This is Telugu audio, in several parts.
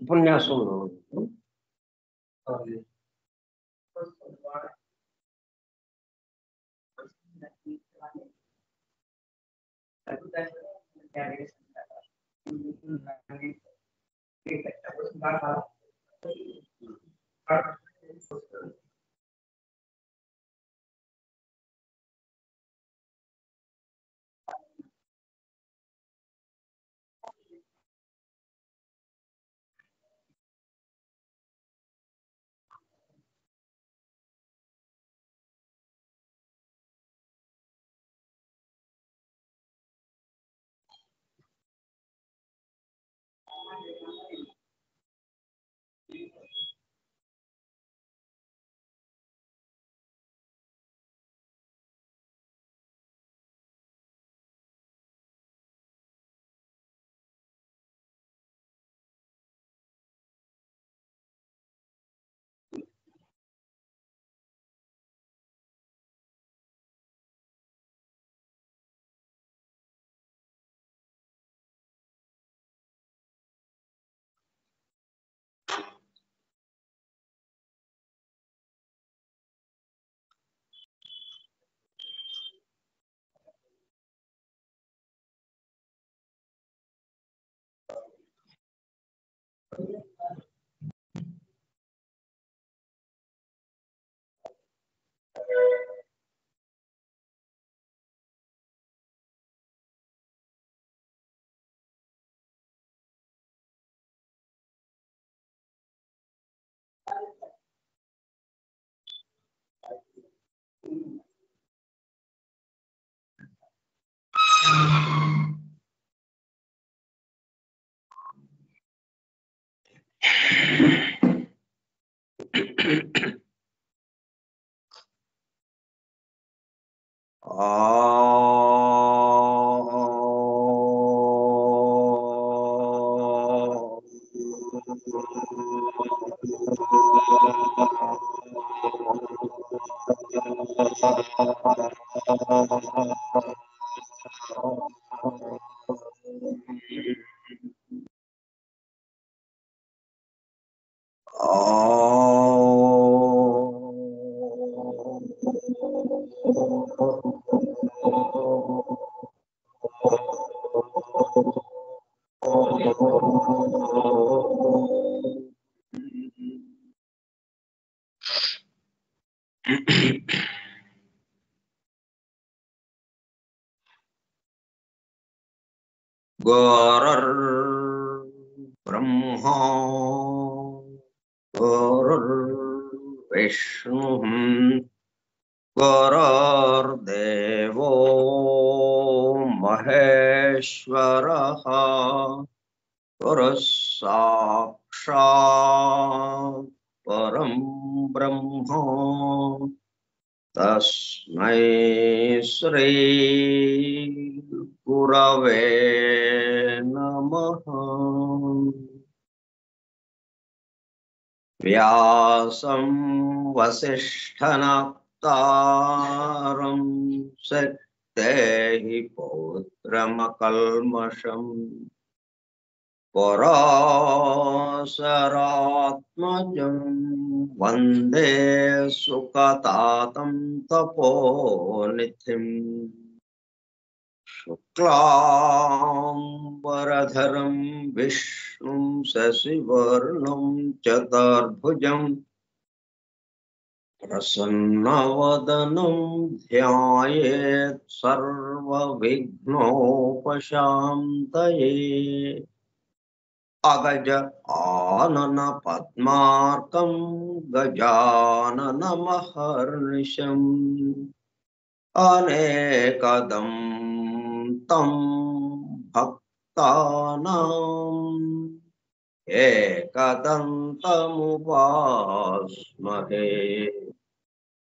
ఉపన్యాసంలో గురుర్బ్రహ్మా గురుర్విష్ణుః గురుర్దేవో మహేశ్వరః గురుః సాక్షాత్ పరం బ్రహ్మ తస్మై శ్రీ గురవే నమః. వ్యాసం వసిష్ఠనప్తారం శక్తేః పౌత్రమకల్మషం పరాశరాత్మజం వందే సుఖతాతం తపోనిధిం. శుక్లాంబరధరం విష్ణుం శశివర్ణం చతుర్భుజం ప్రసన్నవదనం ధ్యాయేత్ సర్వవిఘ్నోపశాంతయే. అగజ ఆనన పద్మార్కం గజాననమహర్నిశం అనేకదం తం एकदन्तमुपास्महे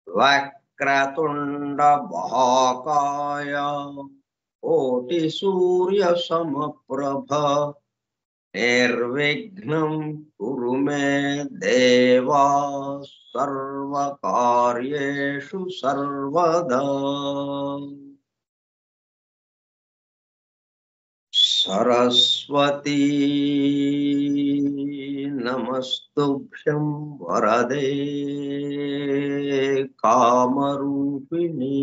वक्रतुण्ड महाकाय कोटिसूर्यसमप्रभ निर्विघ्नं कुरु मे देवा सर्वकार्येषु सर्वदा। सरस्वती नमस्तुभ्यं वरदे कामरूपिणी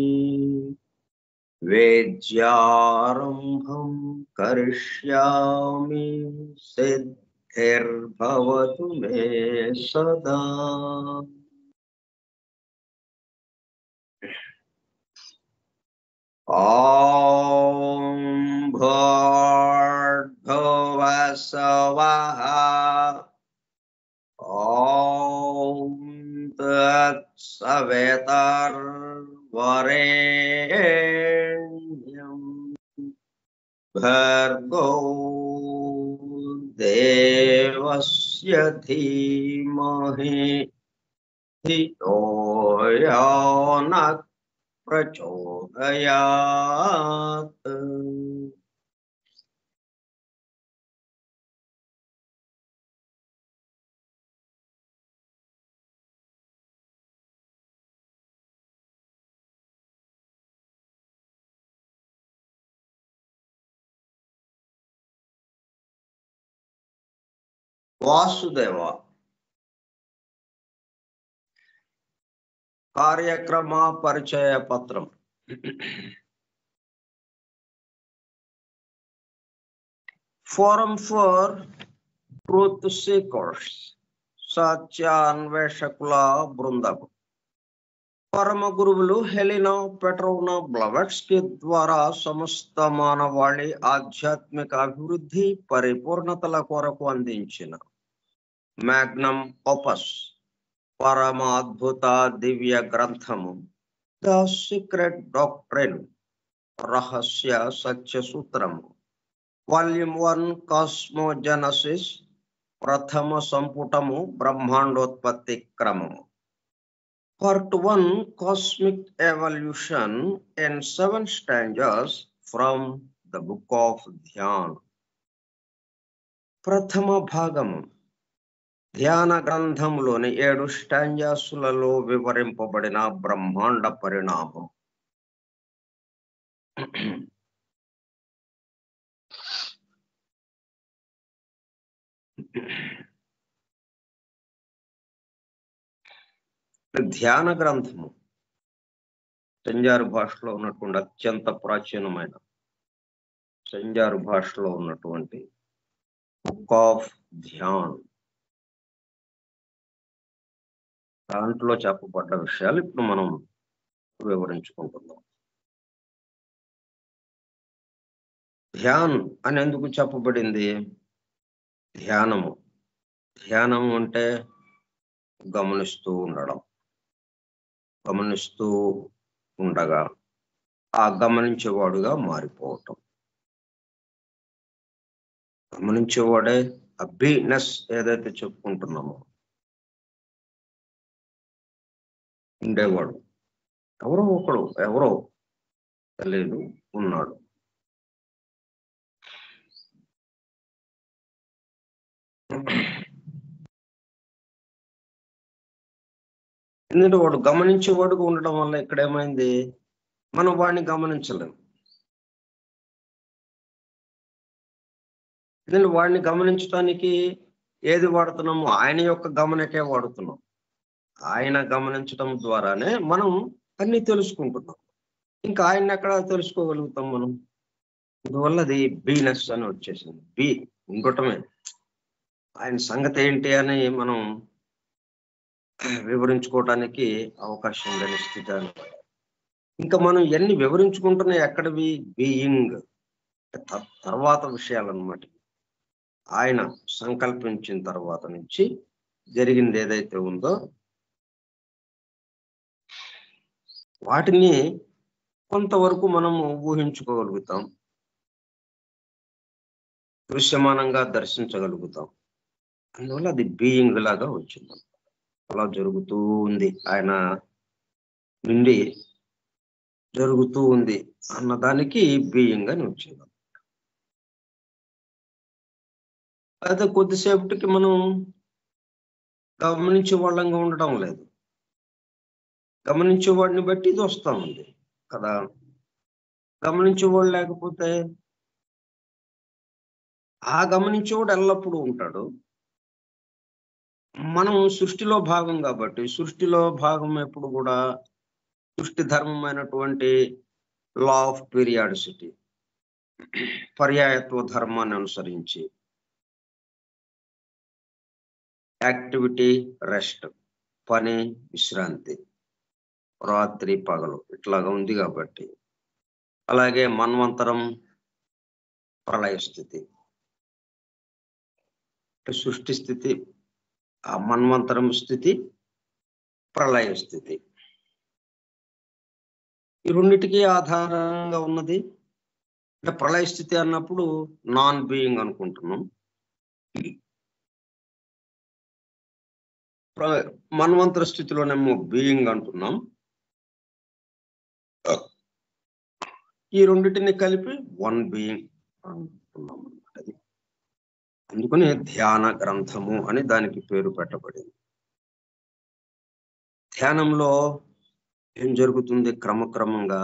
वेद्यारम्भं करिष्यामि सिद्धिर्भवतु मे सदा। ॐ भूर्भुवः स्वः ॐ तत्सवितुर्वरेण्यं भर्गो देवस्य धीमहि धियो यो नः प्रचोदयात्। వాసుదేవ కార్యక్రమ పరిచయ పత్రం. ఫోరం ఫర్ ట్రూత్ సీకర్స్, సత్యాన్వేషకుల బృందం. పరమ గురువులు హెలినా పెట్రోవ్నా బ్లవెట్స్కీ ద్వారా సమస్త మానవాళి ఆధ్యాత్మిక అభివృద్ధి పరిపూర్ణతల కొరకు అందించిన మ్యాగ్నమ్ ఓపస్ పరమ అద్భుత దివ్య గ్రంథము ద సీక్రెట్ డాక్ట్రిన్, రహస్య సత్య సూత్రము, వాల్యూమ్ 1 కాస్మోజెనసిస్, ప్రథమ సంపుటము బ్రహ్మాండోత్పత్తి క్రమము. Part 1 Cosmic Evolution in 7 stanzas from the Book of Dhyan. ప్రథమ భాగము ధ్యాన గ్రంథంలోని 7 స్టాంజాసులలో వివరింపబడిన బ్రహ్మాండ పరిణామం. ధ్యాన గ్రంథము సంజారు భాషలో ఉన్నటువంటి అత్యంత ప్రాచీనమైన సంజారు భాషలో ఉన్నటువంటి బుక్ ఆఫ్ ధ్యాన్. దాంట్లో చెప్పబడ్డ విషయాలు ఇప్పుడు మనం వివరించుకుంటున్నాం. ధ్యాన్ అని ఎందుకు చెప్పబడింది? ధ్యానము ధ్యానము అంటే గమనిస్తూ ఉండడం, గమనిస్తూ ఉండగా ఆ గమనించేవాడుగా మారిపోవటం. గమనించేవాడే ఆ బీనెస్ ఏదైతే చెప్పుకుంటున్నామో ఉండేవాడు. ఎవరో తెలియదు ఉన్నాడు. ఎందుకంటే వాడు గమనించేవాడుగా ఉండడం వల్ల ఇక్కడ ఏమైంది, మనం వాడిని గమనించలేము. ఎందుకంటే వాడిని గమనించడానికి ఏది వాడుతున్నాము? ఆయన యొక్క గమనకే వాడుతున్నాం. ఆయన గమనించడం ద్వారానే మనం అన్ని తెలుసుకుంటున్నాం. ఇంకా ఆయన ఎక్కడ తెలుసుకోగలుగుతాం మనం? అందువల్ల అది బీనెస్ అని వచ్చేసింది. బి ఉండటమే. ఆయన సంగతి ఏంటి అని మనం వివరించుకోవటానికి అవకాశం లేని స్థితి అన్నమాట. ఇంకా మనం ఎన్ని వివరించుకుంటున్నాయి ఎక్కడవి? బీయింగ్ తర్వాత విషయాలు అన్నమాట. ఆయన సంకల్పించిన తర్వాత నుంచి జరిగింది ఏదైతే ఉందో వాటిని కొంతవరకు మనము ఊహించుకోగలుగుతాం. దృశ్యమానంగా దర్శించగలుగుతాం. అందువల్ల అది బీయింగ్ లాగా వచ్చింది. అలా జరుగుతూ ఉంది, ఆయన నుండి జరుగుతూ ఉంది అన్నదానికి బీయింగ్ అని వచ్చింది. అయితే కొద్దిసేపటికి మనం గమనించే వాళ్ళంగా ఉండడం లేదు. గమనించేవాడిని బట్టి ఇది వస్తా ఉంది కదా. గమనించేవాడు లేకపోతే ఆ గమనించేవాడు ఎల్లప్పుడూ ఉంటాడు. మనం సృష్టిలో భాగం కాబట్టి, సృష్టిలో భాగం ఎప్పుడు కూడా సృష్టి ధర్మమైనటువంటి లా ఆఫ్ పీరియాడిసిటీ, పర్యాయత్వ ధర్మాన్ని అనుసరించి యాక్టివిటీ రెస్ట్, పని విశ్రాంతి, రాత్రి పగలు ఇట్లాగా ఉంది కాబట్టి, అలాగే మన్వంతరం ప్రళయ స్థితి, సృష్టి స్థితి, ఆ మన్వంతరం స్థితి, ప్రళయ స్థితి, ఈ రెండిటికి ఆధారంగా ఉన్నది. అంటే ప్రళయ స్థితి అన్నప్పుడు నాన్ బీయింగ్ అనుకుంటున్నాం. మన్వంతర స్థితిలోనేమో బీయింగ్ అంటున్నాం. ఈ రెండింటిని కలిపి వన్ బీయింగ్ అంటున్నాం అన్నమాట. అందుకని ధ్యాన గ్రంథము అని దానికి పేరు పెట్టబడింది. ధ్యానంలో ఏం జరుగుతుంది? క్రమక్రమంగా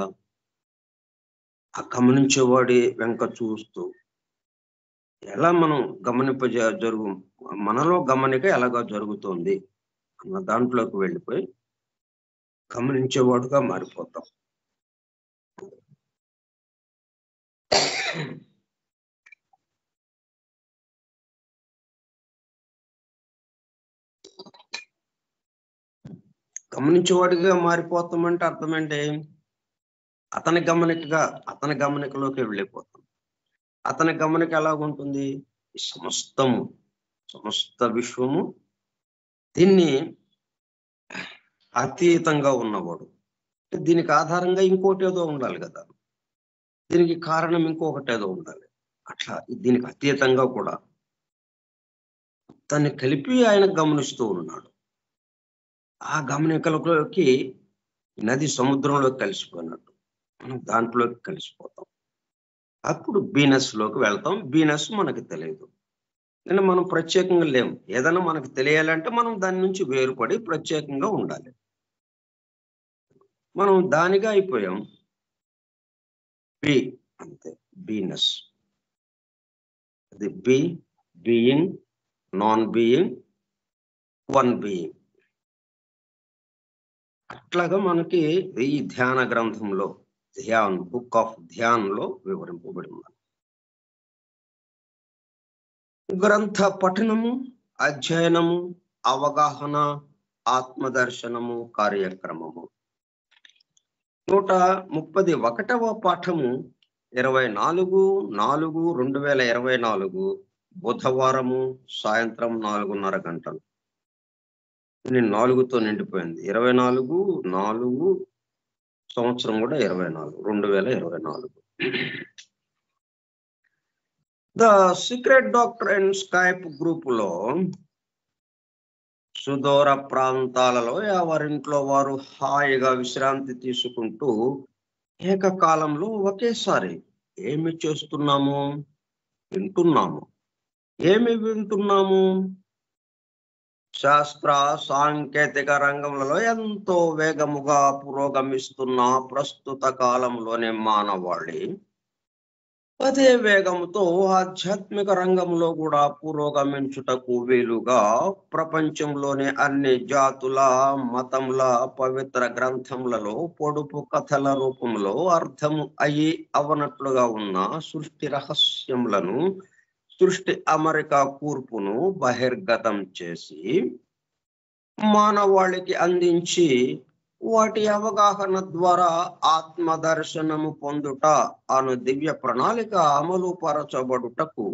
ఆ గమనించేవాడి వెంక చూస్తూ ఎలా మనం జరుగు మనలో గమనిక ఎలాగా జరుగుతోంది అన్న దాంట్లోకి వెళ్ళిపోయి గమనించేవాడుగా మారిపోతాం. గమనించేవాడిగా మారిపోతామంటే అర్థం ఏంటి? అతని గమనికలోకి వెళ్ళిపోతాం. అతని గమనిక ఎలాగుంటుంది? సమస్త విశ్వము దీన్ని అతీతంగా ఉన్నవాడు. దీనికి ఆధారంగా ఇంకోటి ఏదో ఉండాలి కదా, దీనికి కారణం ఇంకొకటి ఏదో ఉండాలి. అట్లా దీనికి అతీతంగా కూడా దాన్ని కలిపి ఆయన గమనిస్తూ ఉన్నాడు. ఆ గమనికలలోకి నది సముద్రంలోకి కలిసిపోయినట్టు మనం దాంట్లోకి కలిసిపోతాం. అప్పుడు బీనస్ లోకి వెళ్తాం. బీనస్ మనకు తెలియదు, కానీ మనం ప్రత్యేకంగా లేము. ఏదైనా మనకు తెలియాలంటే మనం దాని నుంచి వేరుపడి ప్రత్యేకంగా ఉండాలి. మనం దానిగా అయిపోయాం. బి అంతే, బీనస్. అది being, non being, one being. అట్లాగా మనకి ఈ ధ్యాన గ్రంథంలో, బుక్ ఆఫ్ ధ్యాన్లో వివరింపబడింది. గ్రంథ పఠనము, అధ్యయనము, అవగాహన, ఆత్మదర్శనము కార్యక్రమము. 131వ పాఠము 24/4/2024 బుధవారము సాయంత్రం 4:30 గంటలు. 4తో నిండిపోయింది. 24/4 సంవత్సరం కూడా 2024. The secret doctor Skype group లో సుదూర ప్రాంతాలలో ఎవరింట్లో వారు హాయిగా విశ్రాంతి తీసుకుంటూ ఏకకాలంలో ఒకేసారి ఏమి చేస్తున్నాము? వింటున్నాము. ఏమి వింటున్నాము? శాస్త్ర సాంకేతిక రంగంలో ఎంతో వేగముగా పురోగమిస్తున్న ప్రస్తుత కాలంలోనే మానవాళి అదే వేగంతో ఆధ్యాత్మిక రంగంలో కూడా పురోగమించుటకు వీలుగా ప్రపంచంలోని అన్ని జాతుల, మతముల పవిత్ర గ్రంథములలో పొడుపు కథల రూపంలో అర్థము అవనట్లుగా ఉన్న సృష్టి రహస్యములను, సృష్టి అమరిక కూర్పును బహిర్గతం చేసి మానవాళికి అందించి వాటి అవగాహన ద్వారా ఆత్మదర్శనము పొందుట అను దివ్య ప్రణాళిక అమలు పరచబడుటకు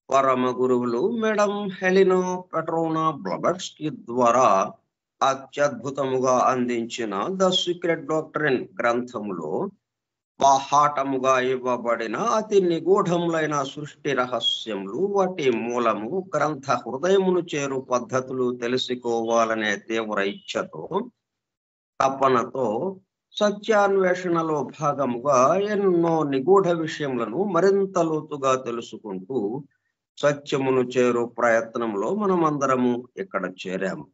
పరమ గురువులు మేడం హెలినా పెట్రోనా బ్లబట్స్కీ ద్వారా అత్యద్భుతముగా అందించిన ద సీక్రెట్ డాక్ట్రిన్ గ్రంథములో బాహాటముగా ఇవ్వబడిన అతి నిగూఢములైన సృష్టి రహస్యములు, వాటి మూలము, గ్రంథ హృదయమును చేరు పద్ధతులు తెలుసుకోవాలనే తీవ్ర ఇచ్ఛతో, తపనతో సత్యాన్వేషణలో భాగముగా ఎన్నో నిగూఢ విషయములను మరింత లోతుగా తెలుసుకుంటూ సత్యమును చేరు ప్రయత్నంలో మనమందరము ఇక్కడ చేరాము.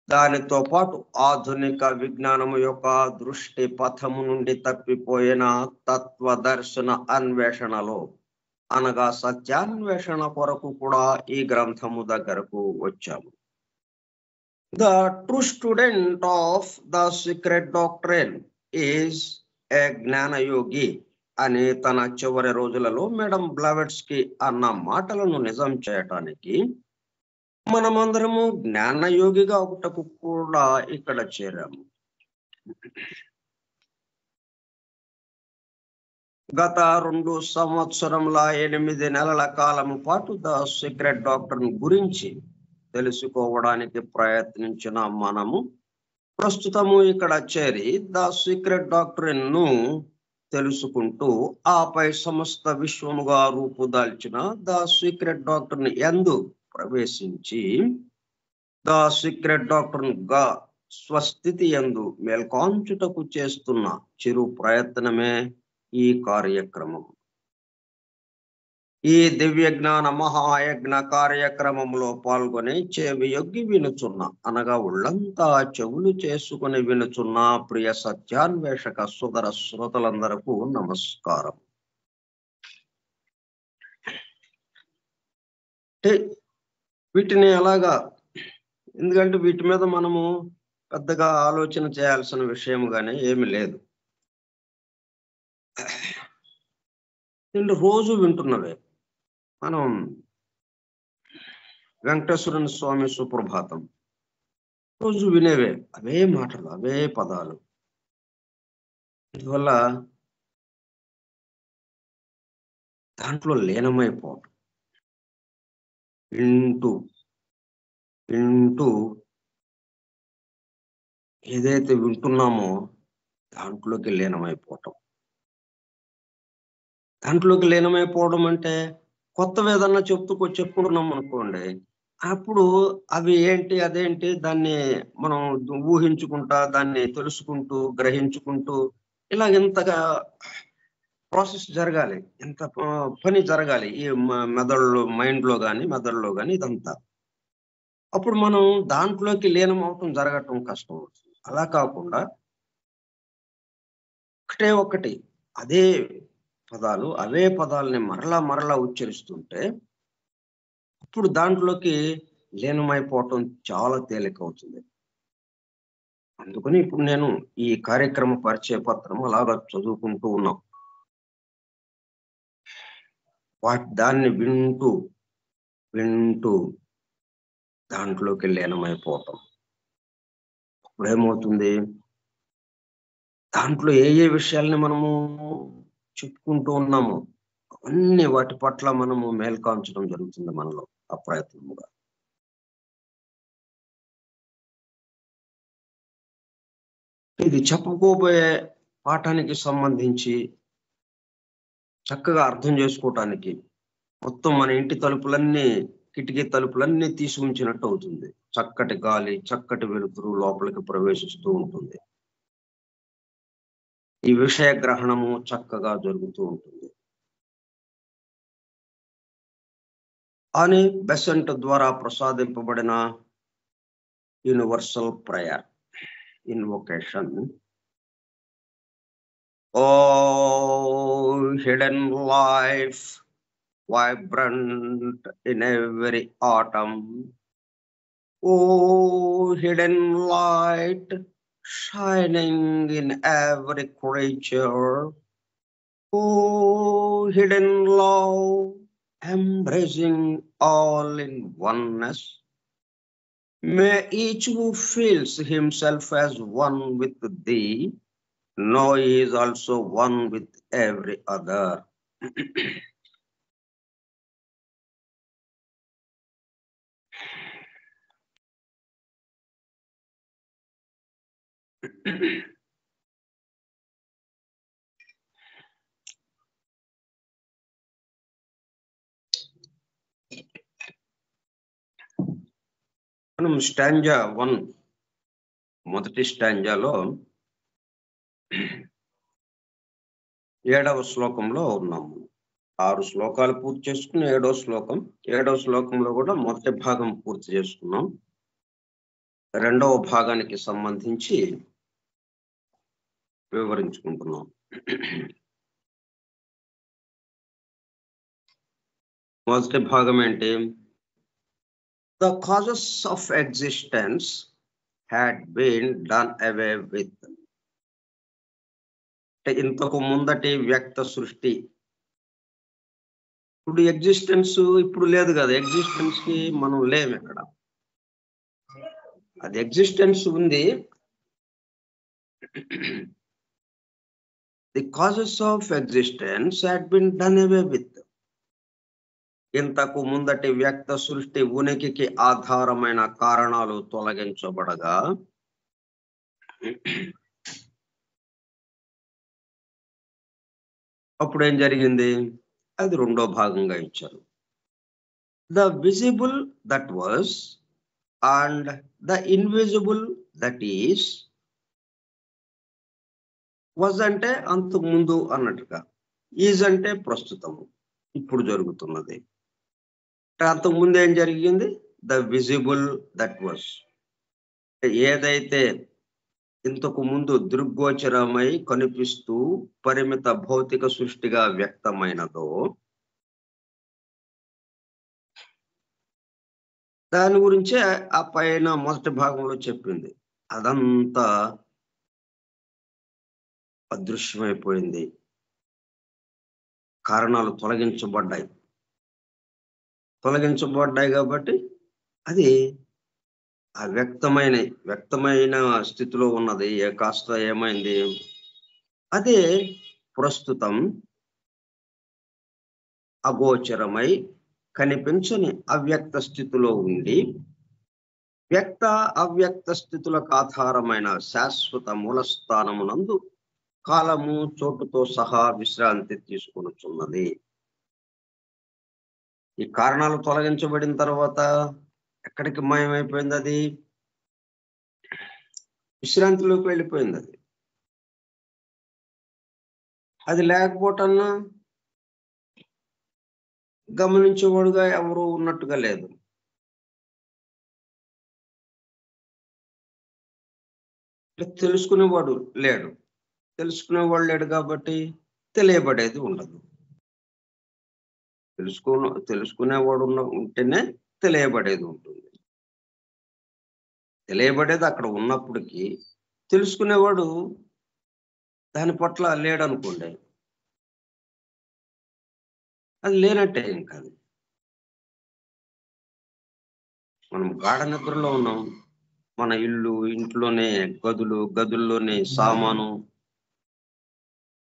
దానితో పాటు ఆధునిక విజ్ఞానము యొక్క దృష్టి పథము నుండి తప్పిపోయిన తత్వదర్శన అన్వేషణలో, అనగా సత్యాన్వేషణ కొరకు కూడా ఈ గ్రంథము దగ్గరకు వచ్చాము. The true student of the secret doctrine is a జ్ఞానయోగి అని తన చివరి రోజులలో మేడం బ్లావెట్స్కీ అన్న మాటలను నిజం చేయటానికి మనమందరము జ్ఞానయోగిగా ఒకటకు కూడా ఇక్కడ చేరాము. గత 2 సంవత్సరముల 8 నెలల కాలము పాటు ద సీక్రెట్ డాక్టర్ గురించి తెలుసుకోవడానికి ప్రయత్నించిన మనము ప్రస్తుతము ఇక్కడ చేరి ద సీక్రెట్ డాక్టరీన్ ను తెలుసుకుంటూ, ఆపై సమస్త విశ్వముగా రూపుదాల్చిన ద సీక్రెట్ డాక్టరీన్ యందు ప్రవేశించి ద సీక్రెట్ డాక్టరీన్ గా స్వస్థితి యందు మేల్కాంచుటకు చేస్తున్న చిరు ప్రయత్నమే ఈ కార్యక్రమం. ఈ దివ్య జ్ఞాన మహాయజ్ఞ కార్యక్రమంలో పాల్గొని చెవియొగ్గి వినుచున్న, అనగా ఉళ్ళంతా చెవులు చేసుకుని వినుచున్న ప్రియ సత్యాన్వేషక సోదర శ్రోతలందరకు నమస్కారం. వీటిని అలాగా, ఎందుకంటే వీటి మీద మనము పెద్దగా ఆలోచన చేయాల్సిన విషయం గానీ ఏమి లేదు. రోజు వింటున్నవే. మనం వెంకటేశ్వర స్వామి సుప్రభాతం రోజు వినేవే, అవే మాటలు, అవే పదాలు. అందువల్ల దాంట్లో లీనమైపోవటం, వింటూ వింటూ ఏదైతే వింటున్నామో దాంట్లోకి లీనమైపోవటం. దాంట్లోకి లీనమైపోవడం అంటే కొత్తవి ఏదన్నా చెప్పుకుంటున్నాం అనుకోండి, అప్పుడు అవి ఏంటి అదేంటి దాన్ని మనం ఊహించుకుంటా, దాన్ని తెలుసుకుంటూ, గ్రహించుకుంటూ, ఇలాగ ఇంతగా ప్రాసెస్ జరగాలి, ఎంత పని జరగాలి ఈ మైండ్లో కానీ మెదడులో కానీ ఇదంతా. అప్పుడు మనం దాంట్లోకి లీనం అవటం జరగటం కష్టం అవుతుంది. అలా కాకుండా ఒకటి అదే పదాలు, అవే పదాలని మరలా ఉచ్చరిస్తుంటే అప్పుడు దాంట్లోకి లీనమైపోవటం చాలా తేలిక అవుతుంది. అందుకని ఇప్పుడు నేను ఈ కార్యక్రమ పరిచయ పత్రం అలాగా చదువుకుంటూ ఉన్నాం. దాన్ని వింటూ వింటూ దాంట్లోకి లీనమైపోవటం. అప్పుడేమవుతుంది, దాంట్లో ఏ విషయాల్ని మనము చెప్పుకుంటూ ఉన్నాము అన్ని వాటి పట్ల మనము మేల్కాంచడం జరుగుతుంది మనలో అప్రయత్నముగా. ఇది చెప్పుకోబోయే పాఠానికి సంబంధించి చక్కగా అర్థం చేసుకోవటానికి మొత్తం మన ఇంటి తలుపులన్నీ, కిటికీ తలుపులన్నీ తీసి ఉంచినట్టు అవుతుంది. చక్కటి గాలి, చక్కటి వెలుతురు లోపలికి ప్రవేశిస్తూ ఉంటుంది. ఈ విషయ గ్రహణము చక్కగా జరుగుతూ ఉంటుంది అని బెసెంట్ ద్వారా ప్రసాదింపబడిన universal prayer invocation. O hidden life, vibrant in every atom, oh hidden light shining in every creature, oh hidden love embracing all in oneness, may each who feels himself as one with thee know he is also one with every other. మనం స్టాంజా 1 మొదటి స్టాంజాలో 7వ శ్లోకంలో ఉన్నాము. 6 శ్లోకాలు పూర్తి చేసుకుని 7వ శ్లోకం. 7వ శ్లోకంలో కూడా మొదటి భాగం పూర్తి చేసుకున్నాం. 2వ భాగానికి సంబంధించి వివరించుకుంటున్నాం. మొదటి భాగం ఏంటి? The causes of existence had been done away with. అంటే ఇంతకు ముందటి వ్యక్త సృష్టి, ఇప్పుడు ఎగ్జిస్టెన్స్ ఇప్పుడు లేదు కదా, ఎగ్జిస్టెన్స్ కి మనం లేము ఇక్కడ. అది ఎగ్జిస్టెన్స్ ఉంది. The causes of existence had been done away with. ఇంతకు ముందటి వ్యక్త సృష్టి ఉనికికి ఆధారమైన కారణాలు తొలగించబడగా అప్పుడు ఏం జరిగింది? అది 2వ భాగంగా ఇచ్చారు. The visible that was and the invisible that is. Was అంటే అంతకు ముందు అన్నట్టుగా, ఈజ్ అంటే ప్రస్తుతము, ఇప్పుడు జరుగుతున్నది. అంతకు ముందు ఏం జరిగింది? ద విజిబుల్ దట్ వాస్, ఏదైతే ఇంతకు ముందు దృగ్గోచరమై కనిపిస్తూ పరిమిత భౌతిక సృష్టిగా వ్యక్తమైనదో దాని గురించే ఆ పైన మొదటి భాగంలో చెప్పింది. అదంతా అదృశ్యమైపోయింది, కారణాలు తొలగించబడ్డాయి కాబట్టి అది ఆ వ్యక్తమైన స్థితిలో ఉన్నది. కాస్త ఏమైంది? అదే ప్రస్తుతం అగోచరమై కనిపించని అవ్యక్త స్థితిలో ఉండి వ్యక్త అవ్యక్త స్థితులకు ఆధారమైన శాశ్వత మూలస్థానమునందు కాలము చోటుతో సహా విశ్రాంతి తీసుకొనుచున్నది. ఈ కారణాలు తొలగించబడిన తర్వాత ఎక్కడికి మాయమైపోయింది? అది విశ్రాంతిలోకి వెళ్ళిపోయింది. అది లేకపోవటన్నా గమనించేవాడుగా ఎవరు ఉన్నట్టుగా లేదు. తెలుసుకునేవాడు లేడు కాబట్టి తెలియబడేది ఉండదు. తెలుసుకునేవాడు ఉంటేనే తెలియబడేది ఉంటుంది. తెలియబడేది అక్కడ ఉన్నప్పటికీ తెలుసుకునేవాడు దాని పట్ల లేడనుకోండి, అది లేనట్టే. ఇంకా మనం గాఢ నిద్రలో ఉన్నాం. మన ఇంట్లోనే గదుల్లోనే సామాను,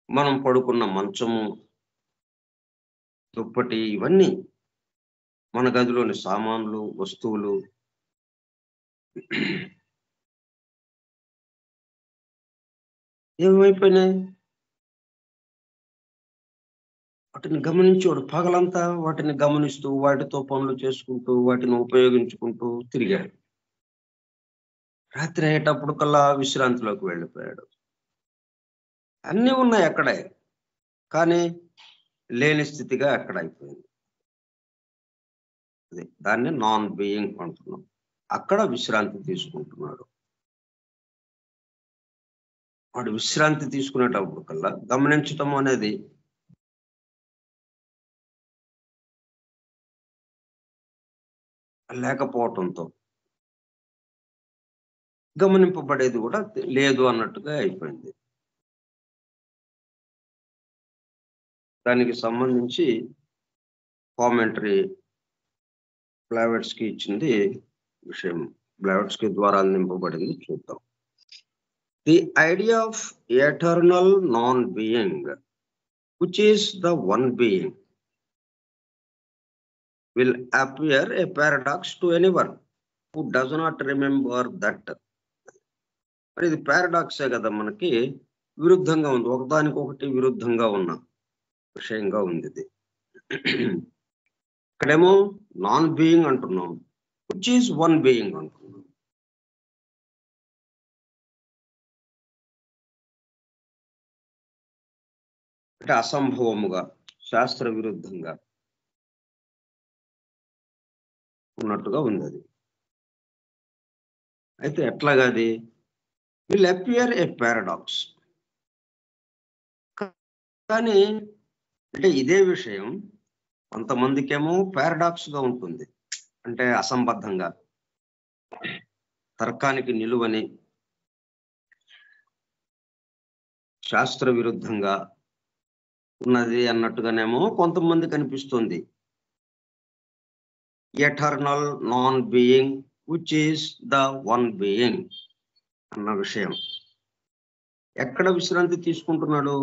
మనం పడుకున్న మంచము, దుప్పటి, ఇవన్నీ మన గదిలోని సామాన్లు, వస్తువులు ఏమైపోయినాయి? వాటిని గమనించేవాడు పగలంతా వాటిని గమనిస్తూ వాటితో పనులు చేసుకుంటూ వాటిని ఉపయోగించుకుంటూ తిరిగాడు. రాత్రి అయ్యేటప్పుడు కల్లా విశ్రాంతిలోకి వెళ్ళిపోయాడు. అన్నీ ఉన్నాయి అక్కడే, కానీ లేని స్థితిగా అక్కడ అయిపోయింది. దాన్ని నాన్ బీయింగ్ అంటున్నాం. అక్కడ విశ్రాంతి తీసుకుంటున్నాడు. వాడు విశ్రాంతి తీసుకునేటప్పుడు కల్లా గమనించటం అనేది లేకపోవటంతో గమనింపబడేది కూడా లేదు అన్నట్టుగా అయిపోయింది. దానికి సంబంధించి కామెంటరీ బ్లావెట్స్కి ఇచ్చింది విషయం, బ్లావెట్స్కి ద్వారా అందింపబడింది. చూద్దాం. The idea of eternal non being which is the one being will appear a paradox to anyone who does not remember that. మరి ఇది పారాడాక్సే కదా, మనకి విరుద్ధంగా ఉంది, ఒకదానికొకటి విరుద్ధంగా ఉన్న విషయంగా ఉంది ఇది. ఇక్కడేమో నాన్ బీయింగ్ అంటున్నాం, విచ్ ఈజ్ వన్ బీయింగ్ అంటున్నాం. అంటే అసంభవముగా, శాస్త్ర విరుద్ధంగా ఉన్నట్టుగా ఉంది అది. అయితే ఎట్లాగా అది విల్ అపియర్ ఏ పారాడాక్స్. కానీ అంటే ఇదే విషయం కొంతమందికేమో పారాడాక్స్ గా ఉంటుంది, అంటే అసంబద్ధంగా, తర్కానికి నిలువని, శాస్త్ర విరుద్ధంగా ఉన్నది అన్నట్టుగానేమో కొంతమంది కనిపిస్తుంది. Eternal non being which is the one being అన్న విషయం. ఎక్కడ విశ్రాంతి తీసుకుంటున్నాడు?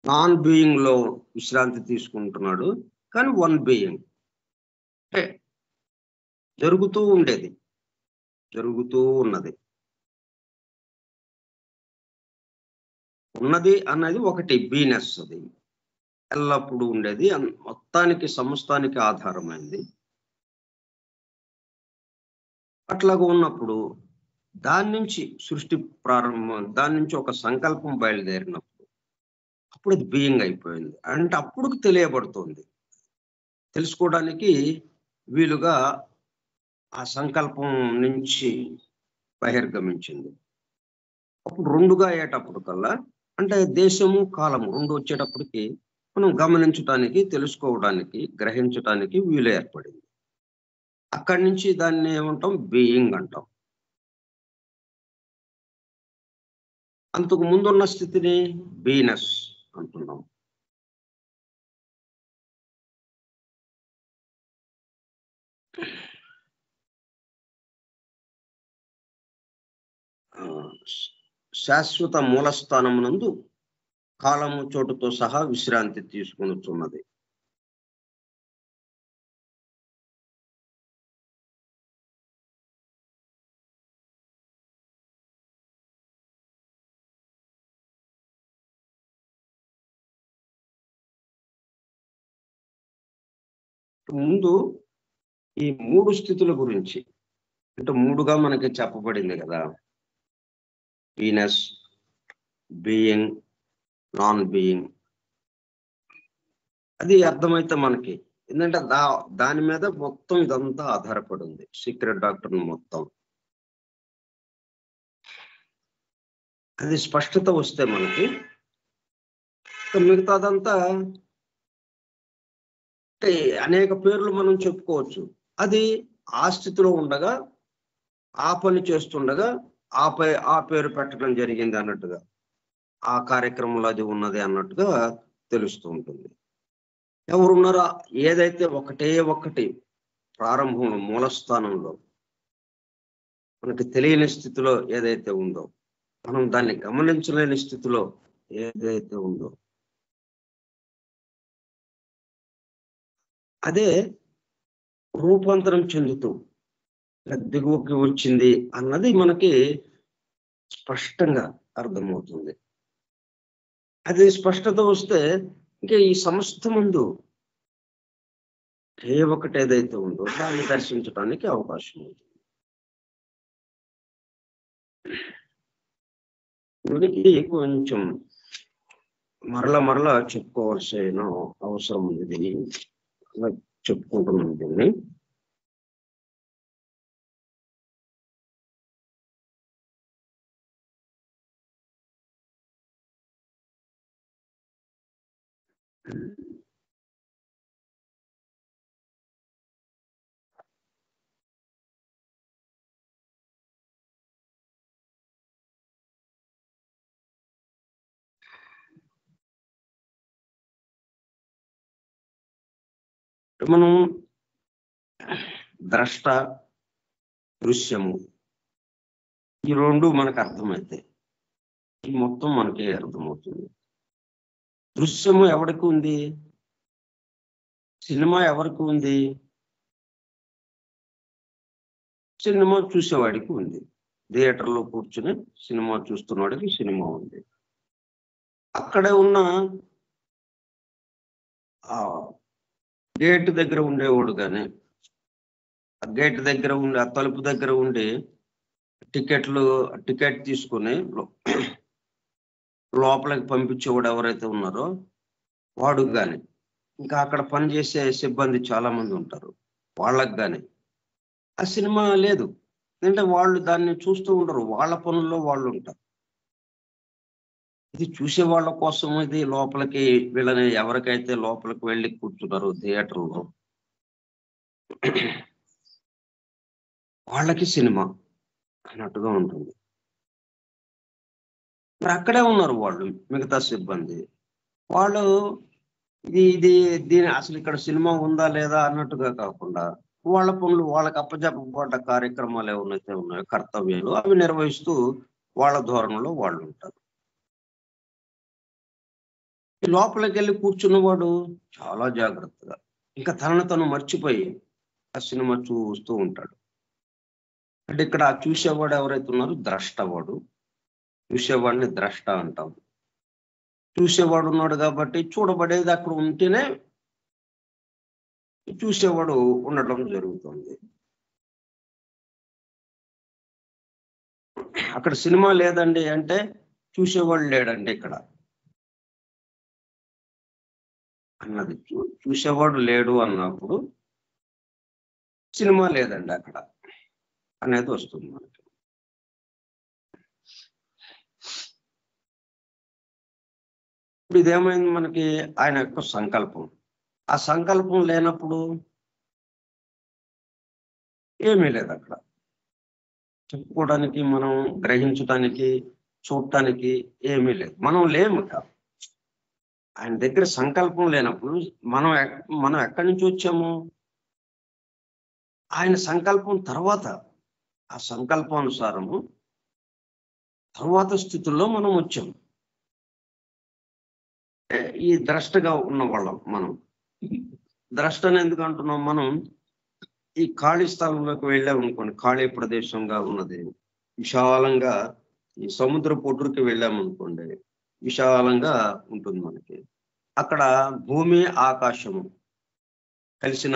నాన్ బీయింగ్ లో విశ్రాంతి తీసుకుంటున్నాడు, కానీ వన్ బీయింగ్ అంటే జరుగుతూ ఉండేది, జరుగుతూ ఉన్నది, ఉన్నది అన్నది ఒకటి బీనెస్. అది ఎల్లప్పుడూ ఉండేది, మొత్తానికి సమస్తానికి ఆధారమైంది. అట్లాగా ఉన్నప్పుడు దాని నుంచి సృష్టి ప్రారంభం, దాని నుంచి ఒక సంకల్పం బయలుదేరినప్పుడు అప్పుడు అది బీయింగ్ అయిపోయింది. అంటే అప్పుడు తెలియబడుతుంది, తెలుసుకోవడానికి వీలుగా ఆ సంకల్పం నుంచి బహిర్గమించింది. అప్పుడు రెండుగా అయ్యేటప్పుడు కల్లా, అంటే దేశము కాలము రెండు వచ్చేటప్పటికి మనం గమనించటానికి, తెలుసుకోవడానికి, గ్రహించటానికి వీలు ఏర్పడింది. అక్కడి నుంచి దాన్ని ఏమంటాం? బీయింగ్ అంటాం. అంతకు ముందున్న స్థితిని బీనెస్ అంటున్నాం. శాశ్వత మూలస్థానమునందు కాలము చోటుతో సహా విశ్రాంతి తీసుకొనుచున్నది. ముందు ఈ మూడు స్థితుల గురించి, అంటే మూడుగా మనకి చెప్పబడింది కదా, బీనెస్, బీయింగ్, నాన్ బీయింగ్. అది అర్థమైతే మనకి, ఎందుకంటే దాని మీద మొత్తం ఇదంతా ఆధారపడి ఉంది, సీక్రెట్ డాక్టర్ మొత్తం. అది స్పష్టత వస్తే మనకి మిగతాదంతా అంటే అనేక పేర్లు మనం చెప్పుకోవచ్చు. అది ఆ స్థితిలో ఉండగా, ఆ పని చేస్తుండగా ఆ పేరు పెట్టడం జరిగింది అన్నట్టుగా, ఆ కార్యక్రమంలో అది ఉన్నది అన్నట్టుగా తెలుస్తూ ఉంటుంది. ఎవరున్నారా? ఏదైతే ఒకటి ప్రారంభంలో మూలస్థానంలో మనకి తెలియని స్థితిలో ఏదైతే ఉందో, మనం దాన్ని గమనించలేని స్థితిలో ఏదైతే ఉందో, అదే రూపాంతరం చెందుతూ దిగువకి వచ్చింది అన్నది మనకి స్పష్టంగా అర్థమవుతుంది. అది స్పష్టత వస్తే ఇంకా ఈ సమస్త ముందు ఏ ఒకటి ఏదైతే ఉందో దాన్ని దర్శించడానికి అవకాశం ఉంది. దీనికి కొంచెం మరలా చెప్పుకోవాల్సిన అవసరం ఉంది. దీన్ని చెప్పుకుంటున్నాను దీన్ని. మనం ద్రష్ట, దృశ్యము ఈ రెండు మనకు అర్థమైతే ఈ మొత్తం మనకి అర్థమవుతుంది. దృశ్యము ఎవరికి ఉంది? సినిమా ఎవరికి ఉంది? సినిమా చూసేవాడికి ఉంది. థియేటర్లో కూర్చుని సినిమా చూస్తున్నవాడికి సినిమా ఉంది. అక్కడే ఉన్న ఆ గేట్ దగ్గర ఉండేవాడు కానీ, ఆ గేట్ దగ్గర ఉండి, ఆ తలుపు దగ్గర ఉండి టికెట్ తీసుకుని లోపలికి పంపించేవాడు ఎవరైతే ఉన్నారో వాడు కానీ, ఇంకా అక్కడ పనిచేసే సిబ్బంది చాలా మంది ఉంటారు, వాళ్ళకి కానీ ఆ సినిమా లేదు. ఎందుకంటే వాళ్ళు దాన్ని చూస్తూ ఉండరు, వాళ్ళ పనుల్లో వాళ్ళు ఉంటారు. ఇది చూసే వాళ్ళ కోసం ఇది లోపలికి వీళ్ళని ఎవరికైతే లోపలికి వెళ్ళి కూర్చున్నారో థియేటర్లో వాళ్ళకి సినిమా అన్నట్టుగా ఉంటుంది. మరి అక్కడే ఉన్నారు వాళ్ళు, మిగతా సిబ్బంది. వాళ్ళు దీని అసలు ఇక్కడ సినిమా ఉందా లేదా అన్నట్టుగా కాకుండా వాళ్ళ పనులు, వాళ్ళకి అప్పచెప్పబడ్డ కార్యక్రమాలు ఏమైతే ఉన్నాయో, కర్తవ్యాలు అవి నిర్వహిస్తూ వాళ్ళ ధోరణిలో వాళ్ళు ఉంటారు. ఈ లోపలికి వెళ్ళి కూర్చున్నవాడు చాలా జాగ్రత్తగా ఇంకా తనను తను మర్చిపోయి ఆ సినిమా చూస్తూ ఉంటాడు. అంటే ఇక్కడ చూసేవాడు ఎవరైతే ఉన్నారో ద్రష్టవాడు, చూసేవాడిని ద్రష్ట అంటాం. చూసేవాడు ఉన్నాడు కాబట్టి చూడబడేది అక్కడ ఉంటేనే చూసేవాడు ఉండటం జరుగుతుంది. అక్కడ సినిమా లేదండి అంటే చూసేవాడు లేడండి ఇక్కడ అన్నది. చూసేవాడు లేడు అన్నప్పుడు సినిమా లేదండి అక్కడ అనేది వస్తుంది మనకి. ఇప్పుడు ఇదేమైంది మనకి, ఆయన యొక్క సంకల్పం. ఆ సంకల్పం లేనప్పుడు ఏమీ లేదు అక్కడ చెప్పుకోవడానికి, మనం గ్రహించడానికి, చూడటానికి ఏమీ లేదు. మనం లేము ఇక. ఆయన దగ్గర సంకల్పం లేనప్పుడు మనం ఎక్కడి నుంచి వచ్చాము? ఆయన సంకల్పం తర్వాత, ఆ సంకల్పానుసారము తర్వాత స్థితుల్లో మనం వచ్చాము. ఈ ద్రష్టగా ఉన్న వాళ్ళం మనం. ద్రష్టని ఎందుకు అంటున్నాం? మనం ఈ ఖాళీ స్థలంలోకి వెళ్ళామనుకోండి, ఖాళీ ప్రదేశంగా ఉన్నది, విశాలంగా ఈ సముద్ర పొట్టుకి వెళ్ళామనుకోండి, విశాలంగా ఉంటుంది మనకి. అక్కడ భూమి ఆకాశము కలిసిన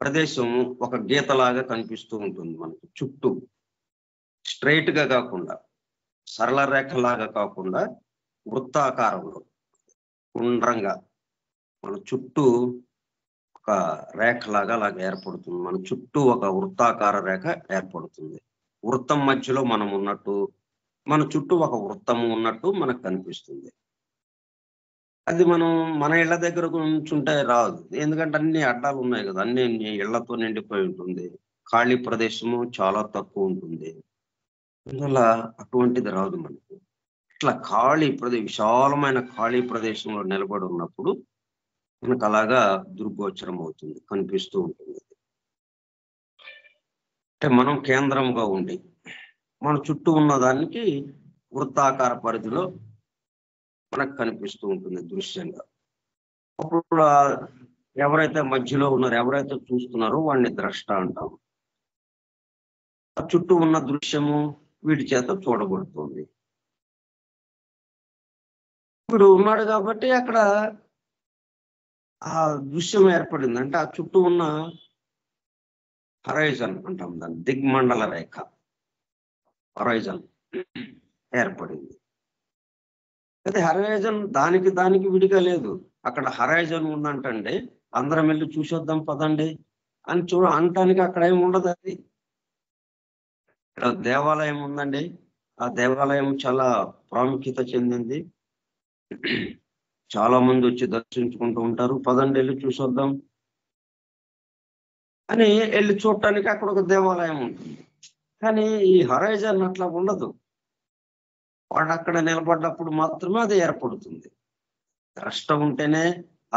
ప్రదేశం ఒక గీతలాగా కనిపిస్తూ ఉంటుంది మనకి. చుట్టూ స్ట్రైట్ గా కాకుండా, సరళ రేఖలాగా కాకుండా వృత్తాకారంలో గుండ్రంగా మన చుట్టూ ఒక రేఖలాగా అలాగ ఏర్పడుతుంది. మన చుట్టూ ఒక వృత్తాకార రేఖ ఏర్పడుతుంది. వృత్తం మధ్యలో మనం ఉన్నట్టు, మన చుట్టూ ఒక వృత్తము ఉన్నట్టు మనకు కనిపిస్తుంది. అది మనం మన ఇళ్ల దగ్గర ఉంచుంటే రాదు, ఎందుకంటే అన్ని అడ్డాలు ఉన్నాయి కదా, అన్ని ఇళ్లతో నిండిపోయి ఉంటుంది. ఖాళీ ప్రదేశము చాలా తక్కువ ఉంటుంది, అందువల్ల అటువంటిది రాదు మనకి. ఇట్లా విశాలమైన ఖాళీ ప్రదేశంలో నిలబడి ఉన్నప్పుడు మనకు అలాగా దుర్గోచరం అవుతుంది, కనిపిస్తూ ఉంటుంది. అంటే మనం కేంద్రంగా ఉండి మన చుట్టూ ఉన్న దానికి వృత్తాకార పరిధిలో మనకు కనిపిస్తూ ఉంటుంది దృశ్యంగా. అప్పుడు ఎవరైతే మధ్యలో ఉన్నారో, ఎవరైతే చూస్తున్నారో వాడిని ద్రష్ట అంటాం. ఆ చుట్టూ ఉన్న దృశ్యము వీటి చేత చూడబడుతుంది. ఇప్పుడు ఉన్నాడు కాబట్టి అక్కడ ఆ దృశ్యం ఏర్పడింది. అంటే ఆ చుట్టూ ఉన్న హరైజన్ అంటాం దాన్ని, దిగ్మండల రేఖ, హరైజన్ ఏర్పడింది. అయితే హరైజన్ దానికి విడిగా లేదు. అక్కడ హరైజన్ ఉందంటండి, అందరం వెళ్ళి చూసొద్దాం పదండి అని అనటానికి అక్కడ ఏమి ఉండదు. అది దేవాలయం ఉందండి, ఆ దేవాలయం చాలా ప్రాముఖ్యత చెందింది, చాలా మంది వచ్చి దర్శించుకుంటూ ఉంటారు, పదండి వెళ్ళి చూసొద్దాం అని వెళ్ళి చూడటానికి అక్కడ ఒక దేవాలయం ఉంటుంది. కానీ ఈ హరైజన్ అట్లా ఉండదు. వాడు అక్కడ నిలబడ్డప్పుడు మాత్రమే అది ఏర్పడుతుంది. ద్రష్ట ఉంటేనే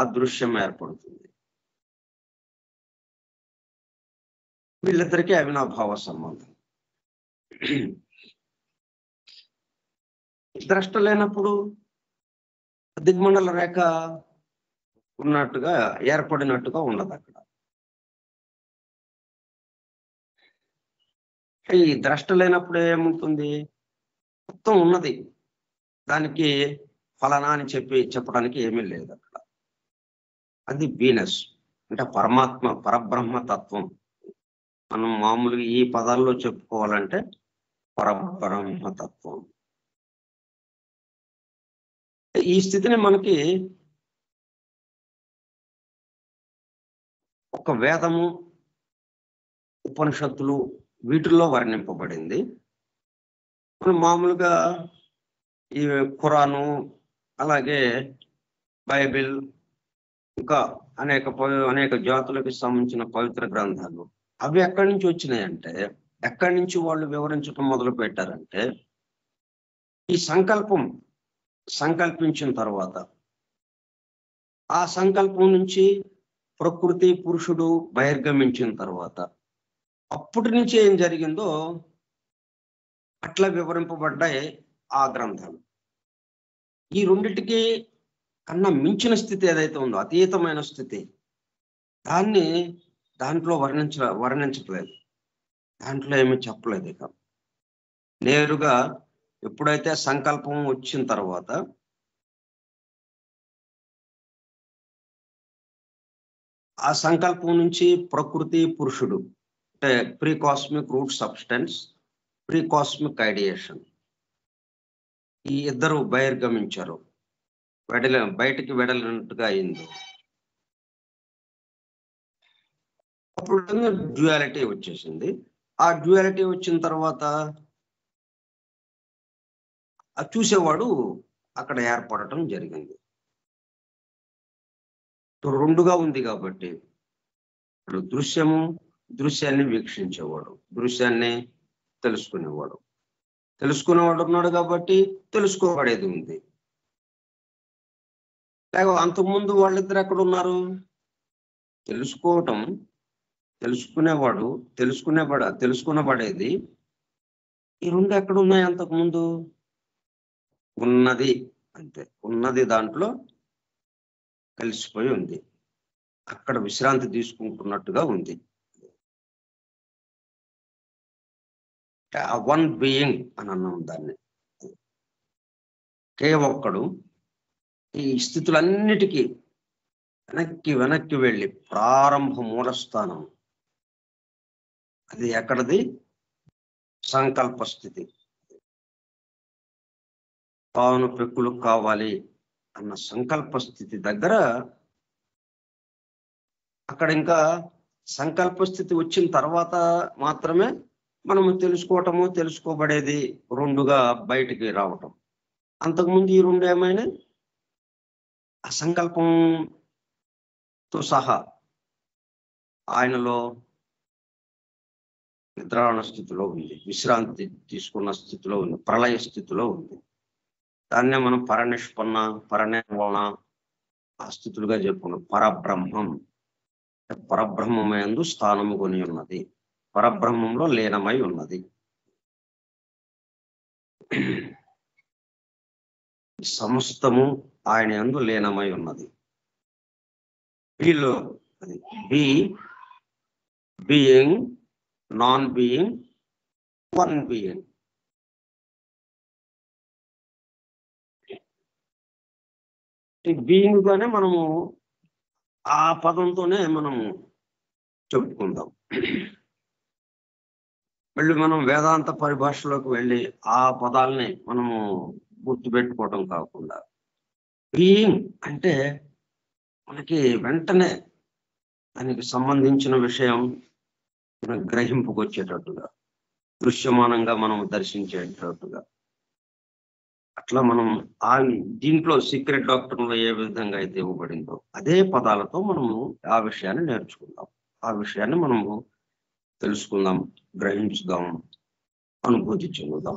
ఆ దృశ్యం ఏర్పడుతుంది. వీళ్ళిద్దరికీ అవినాభావ సంబంధం. ద్రష్ట లేనప్పుడు దిగ్మండల రేఖ ఉన్నట్టుగా, ఏర్పడినట్టుగా ఉండదు అక్కడ. ఈ ద్రష్ట లేనప్పుడు ఏముంటుంది? మొత్తం ఉన్నది దానికి ఫలానా అని చెప్పడానికి ఏమీ లేదు అక్కడ. అది బీనెస్ అంటే పరబ్రహ్మ తత్వం. మనం మామూలుగా ఈ పదాల్లో చెప్పుకోవాలంటే పరబ్రహ్మ తత్వం. ఈ స్థితిని మనకి ఒక వేదము, ఉపనిషత్తులు వీటిల్లో వర్ణింపబడింది. మనం మామూలుగా ఈ ఖురాను, అలాగే బైబిల్, ఇంకా అనేక జాతులకు సంబంధించిన పవిత్ర గ్రంథాలు అవి ఎక్కడి నుంచి వచ్చినాయంటే, ఎక్కడి నుంచి వాళ్ళు వివరించడం మొదలు పెట్టారంటే, ఈ సంకల్పించిన తర్వాత ఆ సంకల్పం నుంచి ప్రకృతి పురుషుడు బహిర్గమించిన తర్వాత అప్పటి నుంచి ఏం జరిగిందో అట్లా వివరింపబడ్డాయి ఆ గ్రంథాలు. ఈ రెండిటికి కన్నా మించిన స్థితి ఏదైతే ఉందో, అతీతమైన స్థితి, దాంట్లో వర్ణించట్లేదు. దాంట్లో ఏమీ చెప్పలేదు. ఇక నేరుగా ఎప్పుడైతే సంకల్పం వచ్చిన తర్వాత ఆ సంకల్పం నుంచి ప్రకృతి పురుషుడు అంటే pre cosmic root substance, pre cosmic ideation, ఈ ఇద్దరు బహిర్గమించారు, బయటికి వెడలినట్టుగా అయింది. అప్పుడు డ్యూయాలిటీ వచ్చేసింది. ఆ డ్యూయాలిటీ వచ్చిన తర్వాత ఆ చూసేవాడు అక్కడ ఏర్పడటం జరిగింది. రెండుగా ఉంది కాబట్టి ఇప్పుడు దృశ్యాన్ని వీక్షించేవాడు, దృశ్యాన్ని తెలుసుకునేవాడు ఉన్నాడు కాబట్టి తెలుసుకోబడేది ఉంది. లేక అంతకుముందు వాళ్ళిద్దరు ఎక్కడ ఉన్నారు? తెలుసుకునేవాడు, తెలుసుకునబడేది, ఈ రెండు ఎక్కడ ఉన్నాయి? అంతకుముందు ఉన్నది, అంతే, ఉన్నది దాంట్లో కలిసిపోయి ఉంది, అక్కడ విశ్రాంతి తీసుకుంటున్నట్టుగా ఉంది. వన్ బీయింగ్ అని అన్నాం దాన్ని. ఒక్కడు ఈ స్థితులన్నిటికీ వెనక్కి వెళ్ళి ప్రారంభ మూలస్థానం అది ఎక్కడది? సంకల్ప స్థితి. పావును పెక్కులు కావాలి అన్న సంకల్ప స్థితి దగ్గర అక్కడ ఇంకా సంకల్ప స్థితి వచ్చిన తర్వాత మాత్రమే మనము తెలుసుకోవటము, తెలుసుకోబడేది రెండుగా బయటికి రావటం. అంతకుముందు ఈ రెండు ఏమైనా అసంకల్పంతో సహా ఆయనలో నిద్రాణ స్థితిలో ఉంది, విశ్రాంతి తీసుకున్న స్థితిలో ఉంది, ప్రళయ స్థితిలో ఉంది. దాన్నే మనం పరనిర్వణ ఆ స్థితులుగా చెప్పుకున్నాం. పరబ్రహ్మమందు స్థానము కొని ఉన్నది, పరబ్రహ్మంలో లీనమై ఉన్నది. సమస్తము ఆయన యందు లీనమై ఉన్నది. వీళ్ళు being, non being, one being. ఈ బీయింగ్ గానే మనము ఆ పదంతోనే మనము చెప్పుకుందాం. మళ్ళీ మనం వేదాంత పరిభాషలోకి వెళ్ళి ఆ పదాలని మనము గుర్తుపెట్టుకోవటం కాకుండా, బీయింగ్ అంటే మనకి వెంటనే దానికి సంబంధించిన విషయం గ్రహింపుకు వచ్చేటట్టుగా, దృశ్యమానంగా మనం దర్శించేటట్టుగా, అట్లా మనం దీంట్లో సీక్రెట్ డాక్టర్లో ఏ విధంగా అయితే ఇవ్వబడిందో అదే పదాలతో మనము ఆ విషయాన్ని నేర్చుకుందాం, ఆ విషయాన్ని మనము తెలుసుకుందాం, గ్రహించుదాం, అనుభూతి చెందుదాం.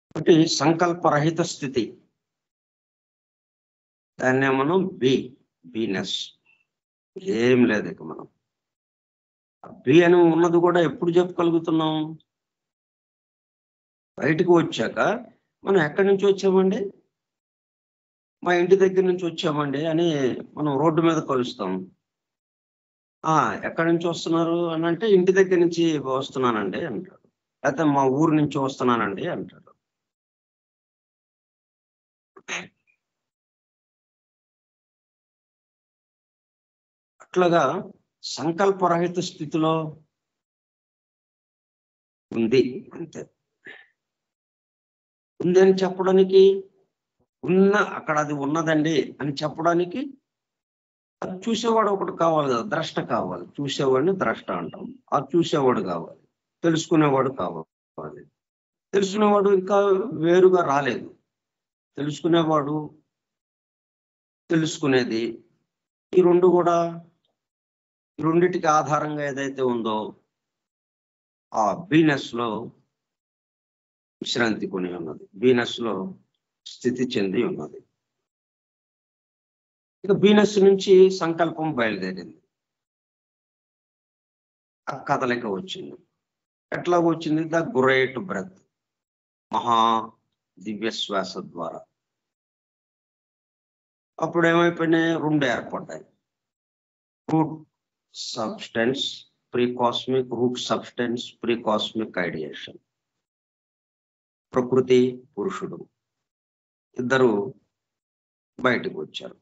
ఒకటి సంకల్పరహిత స్థితి, దాన్నే మనం బీనెస్. ఏం లేదు ఇక మనం బి అని ఉన్నది కూడా ఎప్పుడు చెప్పగలుగుతున్నాం? బయటకు వచ్చాక మనం ఎక్కడి నుంచి వచ్చామండి, మా ఇంటి దగ్గర నుంచి వచ్చామండి అని మనం రోడ్డు మీద కలుస్తాం. ఎక్కడి నుంచి వస్తున్నారు అని అంటే ఇంటి దగ్గర నుంచి వస్తున్నానండి అంటాడు, లేకపోతే మా ఊరు నుంచి వస్తున్నానండి అంటాడు. అట్లాగా సంకల్పరహిత స్థితిలో ఉంది అంతే. ఉంది అని చెప్పడానికి అక్కడ అది ఉన్నదండి అని చెప్పడానికి అది చూసేవాడు ఒకటి కావాలి కదా, ద్రష్ట కావాలి. చూసేవాడిని ద్రష్ట అంటాం. అది చూసేవాడు కావాలి, తెలుసుకునేవాడు కావాలి. తెలుసుకునేవాడు ఇంకా వేరుగా రాలేదు. తెలుసుకునేవాడు, తెలుసుకునేది, ఈ రెండు కూడా, ఈ రెండిటికి ఆధారంగా ఏదైతే ఉందో ఆ బీనెస్ లో విశ్రాంతి కొని ఉన్నది, బీనెస్ లో స్థితి చెంది ఉన్నది. ఇక బీనెస్ నుంచి సంకల్పం బయలుదేరింది, ఆ కదలిక వచ్చింది. ఎట్లా వచ్చింది? ద గ్రేట్ బ్రెత్, మహా దివ్య శ్వాస ద్వారా. అప్పుడు ఏమైపోయినాయి? రెండు ఏర్పడ్డాయి. Root substance pre cosmic, root substance pre cosmic ideation. ప్రకృతి పురుషుడు ఇద్దరు బయటకు వచ్చారు.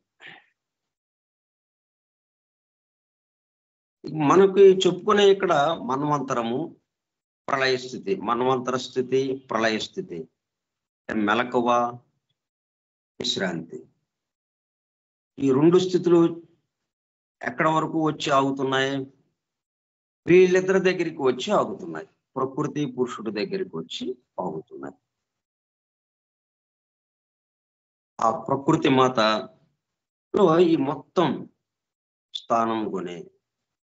మనకి చెప్పుకునే ఇక్కడ మన్వంతరము, ప్రళయ స్థితి, మన్వంతర స్థితి, ప్రళయ స్థితి, మెలకువ, విశ్రాంతి. ఈ రెండు స్థితులు ఎక్కడ వరకు వచ్చి ఆగుతున్నాయి? వీళ్ళిద్దరి దగ్గరికి వచ్చి ఆగుతున్నాయి. ప్రకృతి పురుషుడి దగ్గరికి వచ్చి ఆగుతున్నాయి. ఆ ప్రకృతి మాతలో ఈ మొత్తం స్థానం కొని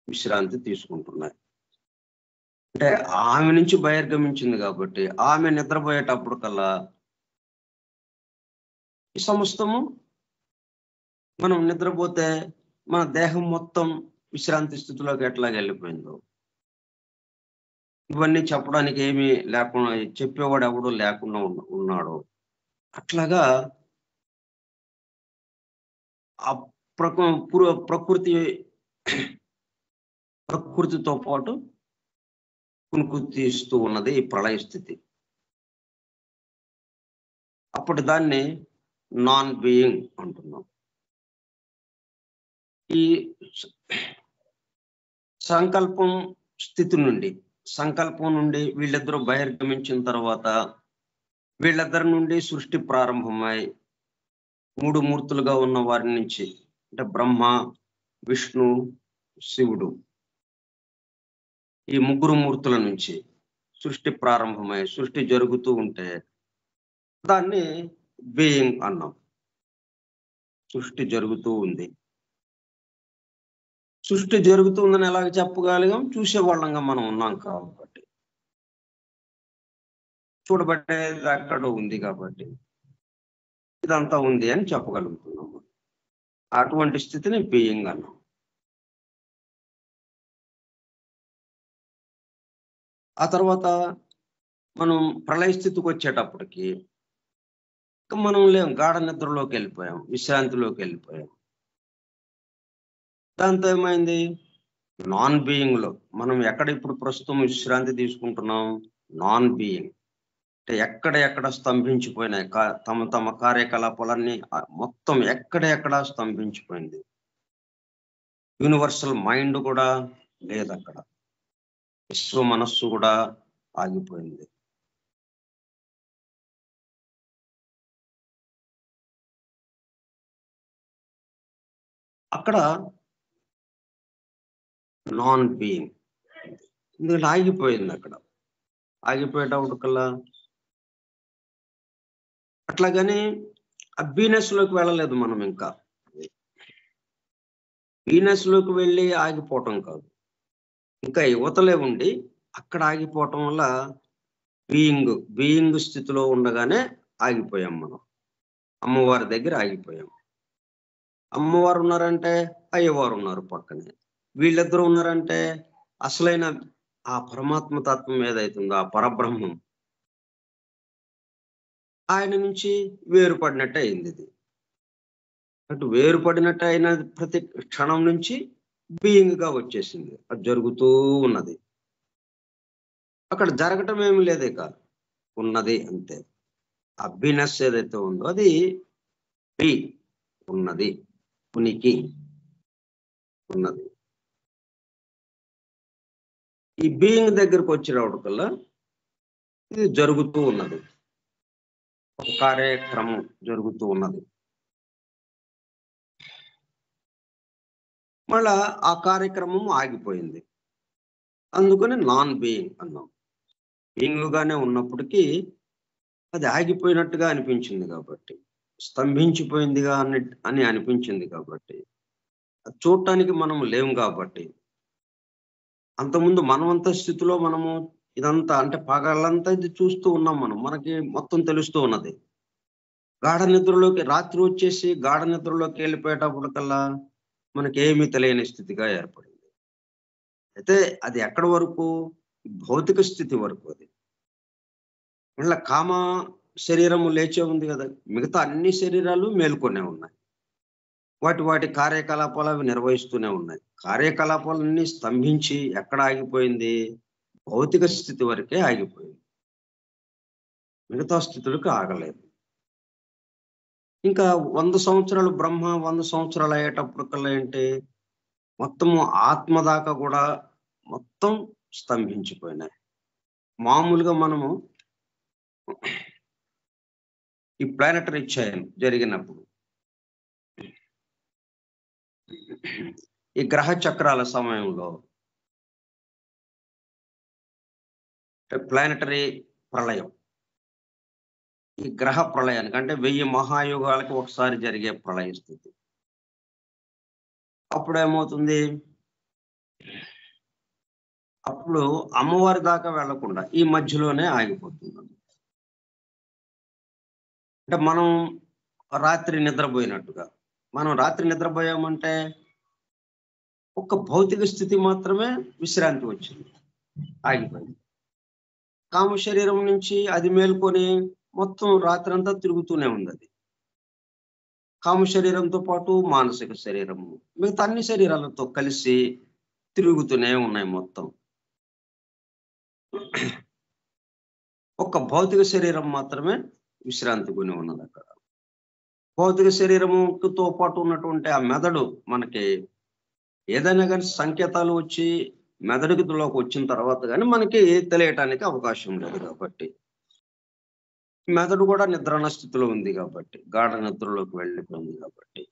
విశ్రాంతి తీసుకుంటున్నాయి. అంటే ఆమె నుంచి బహిర్గమించింది కాబట్టి ఆమె నిద్రపోయేటప్పుడు కల్లా ఈ సమస్తము, మనం నిద్రపోతే మన దేహం మొత్తం విశ్రాంతి స్థితిలోకి ఎట్లాగ వెళ్ళిపోయిందో, ఇవన్నీ చెప్పడానికి ఏమీ లేకుండా, చెప్పేవాడు ఎవడు లేకుండా ఉన్నాడు. అట్లాగా ఆ ప్రకృతితో పాటు కునుకు తీస్తూ ఉన్నది ఈ ప్రళయ స్థితి. అప్పటి దాన్ని నాన్ బీయింగ్ అంటున్నాం. ఈ సంకల్పం స్థితి నుండి, సంకల్పం నుండి వీళ్ళిద్దరూ బహిర్గమించిన తర్వాత వీళ్ళిద్దరి నుండి సృష్టి ప్రారంభమై మూడు మూర్తులుగా ఉన్న వారి నుంచి, అంటే బ్రహ్మ, విష్ణు, శివుడు, ఈ ముగ్గురు మూర్తుల నుంచి సృష్టి ప్రారంభమై సృష్టి జరుగుతూ ఉంటే దాన్ని బీయింగ్ అన్నాం. సృష్టి జరుగుతూ ఉంది. సృష్టి జరుగుతుందని ఎలాగ చెప్పగలిగాం? చూసేవాళ్ళంగా మనం ఉన్నాం కాబట్టి, చూడబట్టేది అక్కడ ఉంది కాబట్టి ఇదంతా ఉంది అని చెప్పగలుగుతున్నాము. అటువంటి స్థితిని బీయింగ్ అన్నాం. ఆ తర్వాత మనం ప్రళయ స్థితికి వచ్చేటప్పటికి మనం లేం, గాఢ నిద్రలోకి వెళ్ళిపోయాం, విశ్రాంతిలోకి వెళ్ళిపోయాం. దాంతో ఏమైంది? నాన్ బీయింగ్ లో మనం ఎక్కడ ఇప్పుడు ప్రస్తుతం విశ్రాంతి తీసుకుంటున్నాం? నాన్ బీయింగ్ అంటే ఎక్కడ స్తంభించిపోయినాయి, తమ కార్యకలాపాలన్నీ మొత్తం ఎక్కడ స్తంభించిపోయింది. యూనివర్సల్ మైండ్ కూడా లేదు అక్కడ, విశ్వ మనస్సు కూడా ఆగిపోయింది. అక్కడ నాన్ బీయింగ్ ఎందుకంటే ఆగిపోయింది. అక్కడ ఆగిపోయేటప్పుడు కల్లా అట్లాగని ఆ బీనెస్ లోకి వెళ్ళలేదు మనం. ఇంకా బీనెస్ లోకి వెళ్ళి ఆగిపోవటం కాదు, ఇంకా యువతలే ఉండి అక్కడ ఆగిపోవటం వల్ల బీయింగ్ స్థితిలో ఉండగానే ఆగిపోయాం మనం. అమ్మవారి దగ్గర ఆగిపోయాం. అమ్మవారు ఉన్నారంటే అయ్యవారు ఉన్నారు పక్కనే. వీళ్ళిద్దరూ ఉన్నారంటే అసలైన ఆ పరమాత్మ తత్వం ఏదైతుందో, ఆ పరబ్రహ్మం ఆయన నుంచి వేరుపడినట్టు అయింది. ఇది అటు వేరుపడినట్టు అయిన ప్రతి క్షణం నుంచి బీయింగ్ గా వచ్చేసింది. అది జరుగుతూ ఉన్నది. అక్కడ జరగటం ఏమి లేదు, ఇక ఉన్నది అంతే. ఆ బీనెస్ ఏదైతే ఉందో అది బీ ఉన్నది, ఉనికి. ఉన్నది. ఈ బీయింగ్ దగ్గరకు వచ్చేటప్పటికల్లా ఇది జరుగుతూ ఉన్నది, ఒక కార్యక్రమం జరుగుతూ ఉన్నది. మళ్ళా ఆ కార్యక్రమం ఆగిపోయింది, అందుకని నాన్ బీయింగ్ అన్నాం. బీయింగ్ గానే ఉన్నప్పటికీ అది ఆగిపోయినట్టుగా అనిపించింది కాబట్టి, స్తంభించిపోయిందిగా అని అనిపించింది కాబట్టి, అది చూడటానికి మనం లేము కాబట్టి, అంతకుముందు మనమంత స్థితిలో మనము ఇదంతా అంటే పగలంతా ఇది చూస్తూ ఉన్నాం మనం, మనకి మొత్తం తెలుస్తూ ఉన్నది. గాఢ నిద్రలోకి రాత్రి వచ్చేసి గాఢ నిద్రలోకి వెళ్ళిపోయేటప్పటికల్లా మనకి ఏమీ తెలియని స్థితిగా ఏర్పడింది. అయితే అది ఎక్కడి వరకు? భౌతిక స్థితి వరకు. అది మళ్ళా కామ శరీరము లేచే ఉంది కదా, మిగతా అన్ని శరీరాలు మేల్కొనే ఉన్నాయి, వాటి కార్యకలాపాలు అవి నిర్వహిస్తూనే ఉన్నాయి. కార్యకలాపాలన్నీ స్తంభించి ఎక్కడ ఆగిపోయింది? భౌతిక స్థితి వరకే ఆగిపోయింది, మిగతా స్థితులకు ఆగలేదు. ఇంకా 100 సంవత్సరాలు బ్రహ్మ 100 సంవత్సరాలు అయ్యేటప్పటికల్లా ఏంటి, మొత్తము ఆత్మ దాకా కూడా మొత్తం స్తంభించిపోయినాయి. మామూలుగా మనము ఈ ప్లానెటరీ చైన్ జరిగినప్పుడు, ఈ గ్రహ చక్రాల సమయంలో ప్లానెటరీ ప్రళయం, ఈ గ్రహ ప్రళయానికి అంటే 1000 మహాయుగాలకి ఒకసారి జరిగే ప్రళయ స్థితి. అప్పుడు ఏమవుతుంది? అప్పుడు అమ్మవారి దాకా వెళ్లకుండా ఈ మధ్యలోనే ఆగిపోతుంది. అంటే మనం రాత్రి నిద్రపోయినట్టుగా, మనం రాత్రి నిద్రపోయామంటే ఒక్క భౌతిక స్థితి మాత్రమే విశ్రాంతి వచ్చింది, ఆగిపోయింది. కామ శరీరం నుంచి అది మేల్కొని మొత్తం రాత్రి అంతా తిరుగుతూనే ఉంది. అది కామ శరీరంతో పాటు మానసిక శరీరము, మిగతా అన్ని శరీరాలతో కలిసి తిరుగుతూనే ఉన్నాయి మొత్తం. ఒక్క భౌతిక శరీరం మాత్రమే విశ్రాంతి కొని ఉన్నది అక్కడ. భౌతిక శరీరముతో పాటు ఉన్నటువంటి ఆ మెదడు, మనకి ఏదైనా కానీ సంకేతాలు వచ్చి మెదడులోకి వచ్చిన తర్వాత కానీ మనకి తెలియటానికి అవకాశం లేదు కాబట్టి, మెదడు కూడా నిద్రాణ స్థితిలో ఉంది కాబట్టి, గాఢ నిద్రలోకి వెళ్ళిపోయింది కాబట్టి,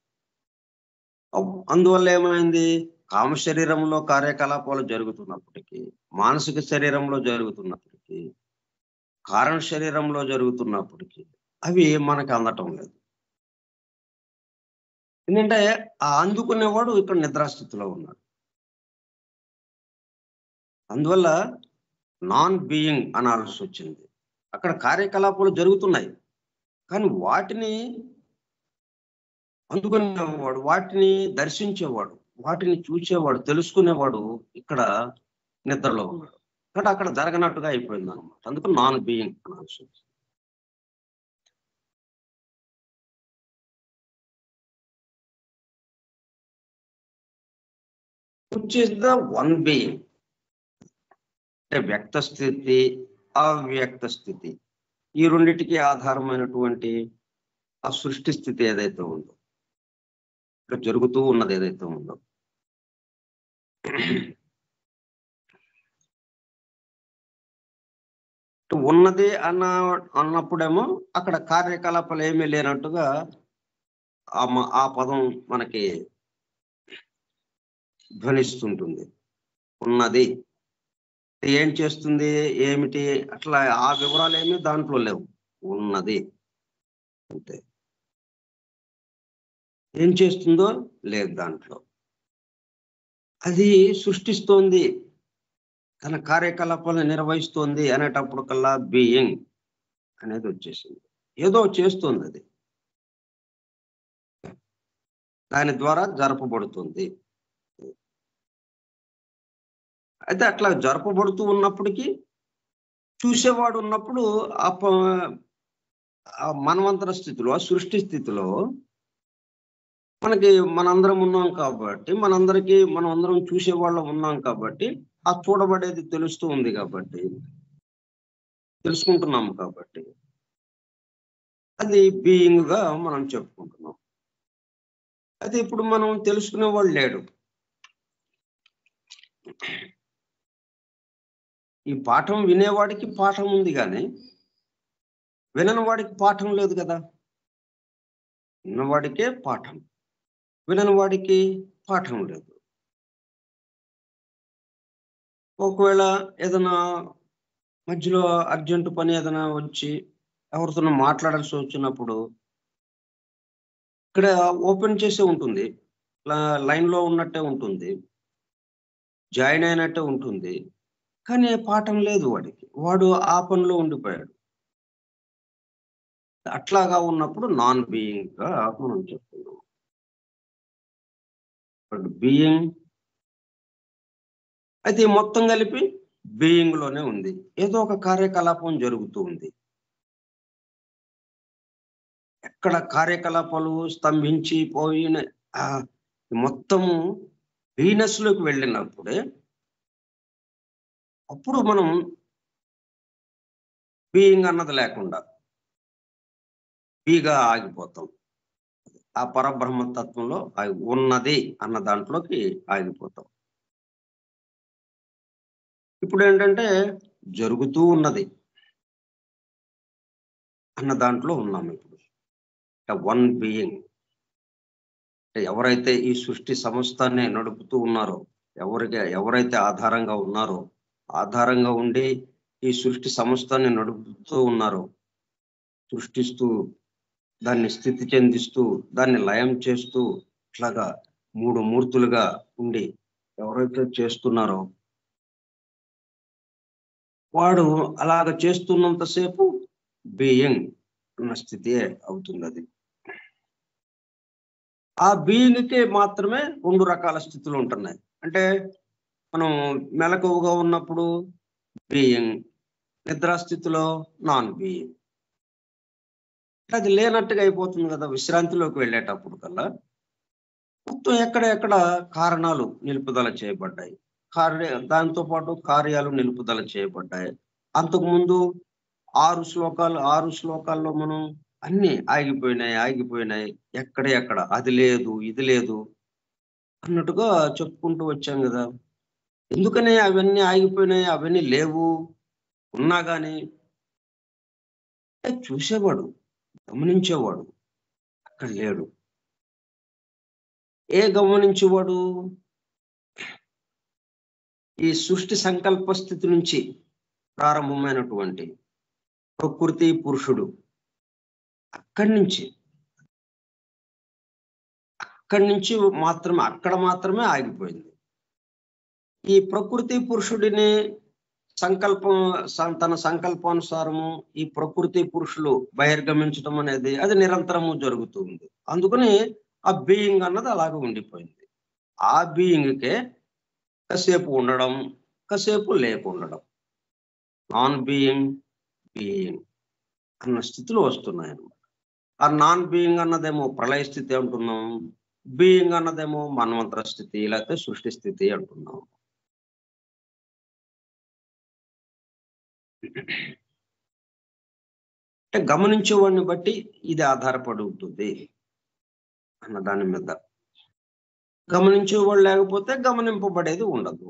అందువల్ల ఏమైంది? కామ శరీరంలో కార్యకలాపాలు జరుగుతున్నప్పటికీ, మానసిక శరీరంలో జరుగుతున్నప్పటికీ, కారణ శరీరంలో జరుగుతున్నప్పటికీ అవి మనకు అందటం లేదు. ఎందుకంటే ఆ అందుకునేవాడు ఇక్కడ నిద్రాస్థితిలో ఉన్నాడు. అందువల్ల నాన్ బీయింగ్ అనాల్సి వచ్చింది. అక్కడ కార్యకలాపాలు జరుగుతున్నాయి, కానీ వాటిని అందుకునేవాడు, వాటిని దర్శించేవాడు, వాటిని చూసేవాడు, తెలుసుకునేవాడు ఇక్కడ నిద్రలో ఉన్నాడు. కాబట్టి అక్కడ జరగనట్టుగా అయిపోయింది అనమాట. అందుకు నాన్ బీయింగ్ అనాల్సి వచ్చింది. Which is the one being, అంటే వ్యక్త స్థితి, అవ్యక్త స్థితి, ఈ రెండిటికి ఆధారమైనటువంటి ఆ సృష్టి స్థితి ఏదైతే ఉందో, ఇక్కడ జరుగుతూ ఉన్నది ఏదైతే ఉందో, ఉన్నది అన్నప్పుడేమో అక్కడ కార్యకలాపాలు ఏమీ లేనట్టుగా ఆ పదం మనకి ధ్వనిస్తుంటుంది. ఉన్నది ఏం చేస్తుంది, ఏమిటి, అట్లా ఆ వివరాలు ఏమీ దాంట్లో లేవు. ఉన్నది అంతే. ఏం చేస్తుందో లేదు దాంట్లో. అది సృష్టిస్తోంది, తన కార్యకలాపాలను నిర్వహిస్తోంది అనేటప్పుడు కల్లా బీయింగ్ అనేది వచ్చేసింది. ఏదో చేస్తుంది, అది దాని ద్వారా జరపబడుతుంది. అయితే అట్లా జరపబడుతూ ఉన్నప్పటికీ చూసేవాడు ఉన్నప్పుడు ఆ మనవంతర స్థితిలో, సృష్టి స్థితిలో మనకి మనందరం ఉన్నాం కాబట్టి, మనం అందరం చూసేవాళ్ళం ఉన్నాం కాబట్టి, ఆ చూడబడేది తెలుస్తూ ఉంది కాబట్టి, తెలుసుకుంటున్నాము కాబట్టి అది బీయింగ్ గా మనం చెప్పుకుంటున్నాం. అయితే ఇప్పుడు మనం తెలుసుకునేవాడు లేడు, ఈ పాఠం వినేవాడికి పాఠం ఉంది కానీ వినని వాడికి పాఠం లేదు కదా. విన్నవాడికే పాఠం, వినని వాడికి పాఠం లేదు. ఒకవేళ ఏదైనా మధ్యలో అర్జెంటు పని ఏదైనా వచ్చి ఎవరితోనో మాట్లాడాల్సి వచ్చినప్పుడు ఇక్కడ ఓపెన్ చేసే ఉంటుంది, లైన్లో ఉన్నట్టే ఉంటుంది, జాయిన్ అయినట్టే ఉంటుంది, కానీ పాఠం లేదు వాడికి. వాడు ఆ పనిలో ఉండిపోయాడు. అట్లాగా ఉన్నప్పుడు నాన్ బీయింగ్ గా మనం చెప్తున్నాం. బట్ బీయింగ్ అయితే మొత్తం కలిపి బీయింగ్ లోనే ఉంది. ఏదో ఒక కార్యకలాపం జరుగుతూ ఉంది. ఎక్కడ కార్యకలాపాలు స్తంభించి పోయిన మొత్తము వీనస్ లోకి వెళ్ళినప్పుడే అప్పుడు మనం బీయింగ్ అన్నది లేకుండా బీగా ఆగిపోతాం. ఆ పరబ్రహ్మతత్వంలో ఉన్నది అన్న దాంట్లోకి ఆగిపోతాం. ఇప్పుడు ఏంటంటే జరుగుతూ ఉన్నది అన్న దాంట్లో ఉన్నాం. ఇప్పుడు వన్ బీయింగ్, ఎవరైతే ఈ సృష్టి సమస్తాన్ని నడుపుతూ ఉన్నారో, ఎవరైతే ఆధారంగా ఉన్నారో, ఆధారంగా ఉండి ఈ సృష్టి సమస్తాన్ని నడుపుతూ ఉన్నారో, సృష్టిస్తూ దాన్ని స్థితి చెందిస్తూ దాన్ని లయం చేస్తూ ఇట్లాగా మూడు మూర్తులుగా ఉండి ఎవరైతే చేస్తున్నారో వాడు అలాగ చేస్తున్నంతసేపు బీయింగ్ అన్న స్థితి అవుతుంది. అది ఆ బీయింగ్కే మాత్రమే రెండు రకాల స్థితులు ఉంటున్నాయి. అంటే మనం మెలకువగా ఉన్నప్పుడు బీయింగ్, నిద్రాస్థితిలో నాన్ బీయింగ్. అది లేనట్టుగా అయిపోతుంది కదా. విశ్రాంతిలోకి వెళ్ళేటప్పుడు కల్లా మొత్తం ఎక్కడ కారణాలు నిలుపుదల చేయబడ్డాయి, దాంతో పాటు కార్యాలు నిలుపుదల చేయబడ్డాయి. అంతకుముందు 6 శ్లోకాల్లో మనం అన్ని ఆగిపోయినాయి, ఎక్కడ అది లేదు ఇది లేదు అన్నట్టుగా చెప్పుకుంటూ వచ్చాం కదా. ఎందుకని అవన్నీ ఆగిపోయినాయి, అవన్నీ లేవు, ఉన్నా కానీ చూసేవాడు, గమనించేవాడు అక్కడ లేడు. గమనించేవాడు ఈ సృష్టి సంకల్ప స్థితి నుంచి ప్రారంభమైనటువంటి ప్రకృతి పురుషుడు అక్కడి నుంచి మాత్రమే ఆగిపోయింది. ఈ ప్రకృతి పురుషుడిని తన సంకల్పానుసారము ఈ ప్రకృతి పురుషులు బహిర్గమించడం అనేది అది నిరంతరము జరుగుతూ ఉంది. అందుకని ఆ బీయింగ్ అన్నది అలాగే ఉండిపోయింది. ఆ బీయింగ్కే కాసేపు ఉండడం, కాసేపు లేకుండడం, నాన్ బీయింగ్ అన్న స్థితిలో వస్తున్నాయి అన్నమాట. ఆ నాన్ బీయింగ్ అన్నదేమో ప్రళయ స్థితి అంటున్నాం, బీయింగ్ అన్నదేమో మన్వంతర స్థితి లేకపోతే సృష్టి స్థితి అంటున్నాం. అంటే గమనించేవాడిని బట్టి ఇది ఆధారపడి ఉంటుంది అన్న దాని మీద. గమనించేవాడు లేకపోతే గమనింపబడేది ఉండదు.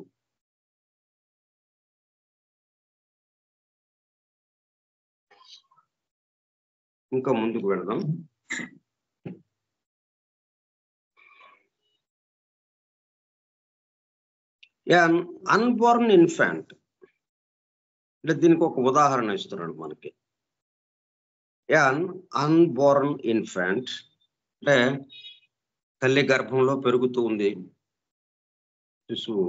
ఇంకా ముందుకు వెళదాం. అన్బోర్న్ ఇన్ఫాంట్ అంటే దీనికి ఒక ఉదాహరణ ఇస్తున్నాడు మనకి. అన్బోర్న్ ఇన్ఫాంట్ అంటే తల్లి గర్భంలో పెరుగుతూ ఉంది శిశువు.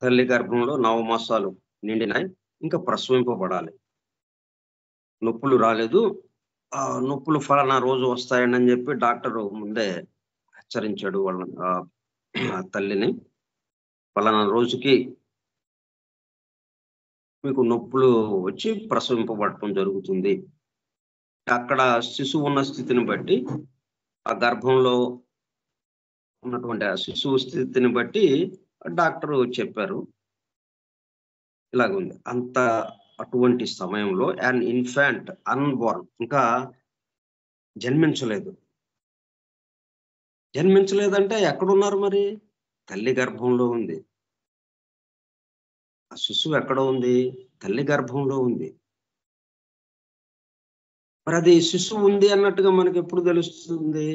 తల్లి గర్భంలో 9 మాసాలు నిండినాయి, ఇంకా ప్రసవింపబడాలి. నొప్పులు రాలేదు, నొప్పులు ఫలానా రోజు వస్తాయని చెప్పి డాక్టర్ ముందే హెచ్చరించాడు వాళ్ళ తల్లిని. ఫలానా రోజుకి మీకు నొప్పులు వచ్చి ప్రసవింపబడటం జరుగుతుంది. అక్కడ శిశువు ఉన్న స్థితిని బట్టి, ఆ గర్భంలో ఉన్నటువంటి ఆ శిశువు స్థితిని బట్టి డాక్టర్ చెప్పారు ఇలాగుంది. అటువంటి సమయంలో యాన్ ఇన్ఫాంట్ అన్బోర్న్ ఇంకా జన్మించలేదంటే ఎక్కడున్నారు మరి? తల్లి గర్భంలో ఉంది. ఆ శిశువు ఎక్కడ ఉంది? తల్లి గర్భంలో ఉంది. మరి అది శిశువు ఉంది అన్నట్టుగా మనకి ఎప్పుడు తెలుస్తుంది?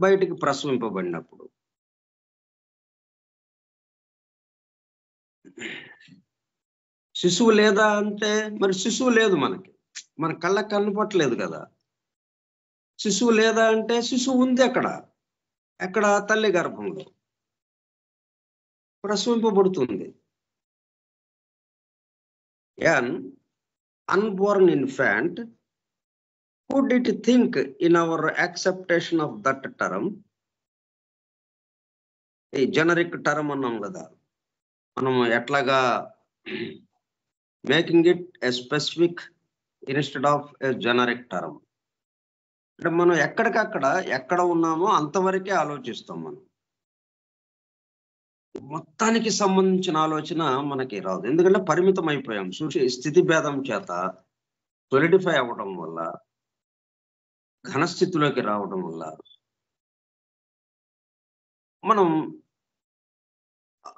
బయటికి ప్రసవింపబడినప్పుడు. శిశువు లేదా అంటే మరి శిశువు లేదు మనకి, మన కళ్ళకి కనపట్లేదు కదా. శిశువు లేదా అంటే శిశువు ఉంది ఎక్కడ తల్లి గర్భంలో ప్రసవింపబడుతుంది. An unborn infant, who did think in our acceptation of that term? ఈ జనరిక్ టర్మ్ అన్నాం కదా, మనం ఎట్లాగా making it a specific instead of a generic term. అంటే మనం ఎక్కడ ఉన్నామో అంతవరకే ఆలోచిస్తాం. మనం మొత్తానికి సంబంధించిన ఆలోచన మనకి రాదు, ఎందుకంటే పరిమితం అయిపోయాం. స్థితి భేదం చేత సొలిడిఫై అవ్వడం వల్ల, ఘనస్థితిలోకి రావడం వల్ల మనం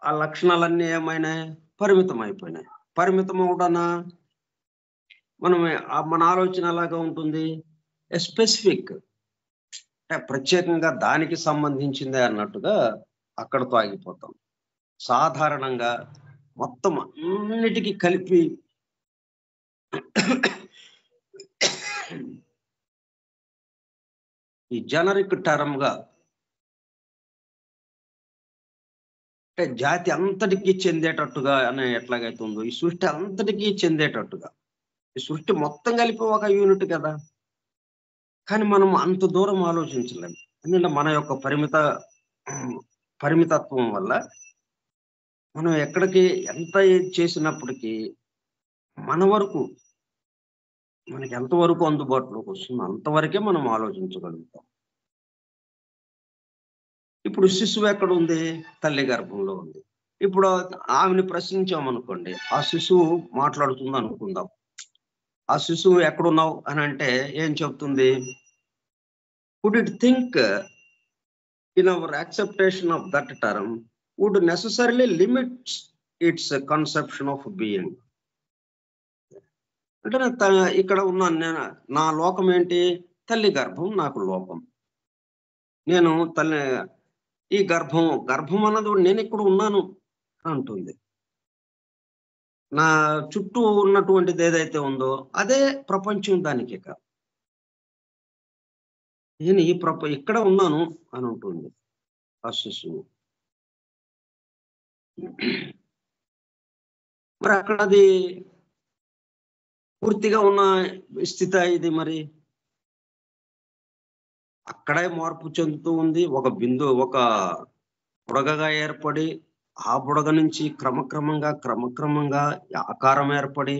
ఆ లక్షణాలన్నీ ఏమైనాయి? పరిమితం అయిపోయినాయి. పరిమితం అవడానా మన ఆలోచన ఎలాగా ఉంటుంది? స్పెసిఫిక్, అంటే ప్రత్యేకంగా దానికి సంబంధించిందే అన్నట్టుగా అక్కడతో ఆగిపోతాం. సాధారణంగా మొత్తం అన్నిటికీ కలిపి ఈ జనరిక్ టర్మ్ గా, అంటే జాతి అంతటికీ చెందేటట్టుగా అని ఎట్లాగైతే ఉందో, ఈ సృష్టి అంతటికీ చెందేటట్టుగా, ఈ సృష్టి మొత్తం కలిపి ఒక యూనిట్ కదా. కానీ మనం అంత దూరం ఆలోచించలేము, ఎందుకంటే మన యొక్క పరిమితత్వం వల్ల మనం ఎక్కడికి ఎంత చేసినప్పటికీ మన వరకు, మనకి ఎంతవరకు అందుబాటులోకి వస్తుందో అంతవరకే మనం ఆలోచించగలుగుతాం. ఇప్పుడు శిశువు ఎక్కడ ఉంది? తల్లి గర్భంలో ఉంది. ఇప్పుడు ఆమెను ప్రశ్నించామనుకోండి, ఆ శిశువు మాట్లాడుతుంది అనుకుందాం. ఆ శిశువు ఎక్కడున్నావు అని అంటే ఏం చెప్తుంది? Would it think in our acceptation of that term would necessarily limit its conception of being? అంటే ఇక్కడ ఉన్నాను నేను, నా లోకం ఏంటి? తల్లి గర్భం నాకు లోకం. నేను తల్లి, ఈ గర్భం అన్నది నేను ఇక్కడ ఉన్నాను అంటుంది. నా చుట్టూ ఉన్నటువంటిది ఏదైతే ఉందో అదే ప్రపంచం. దానికి నేను ఇక్కడ ఉన్నాను అని ఉంటుంది ఆ శిశువు. మరి అక్కడ అది పూర్తిగా ఉన్న స్థితి ఇది. మరి అక్కడే మార్పు చెందుతూ ఉంది. ఒక బుడగగా ఏర్పడి, ఆ బుడగ నుంచి క్రమక్రమంగా ఆకారం ఏర్పడి,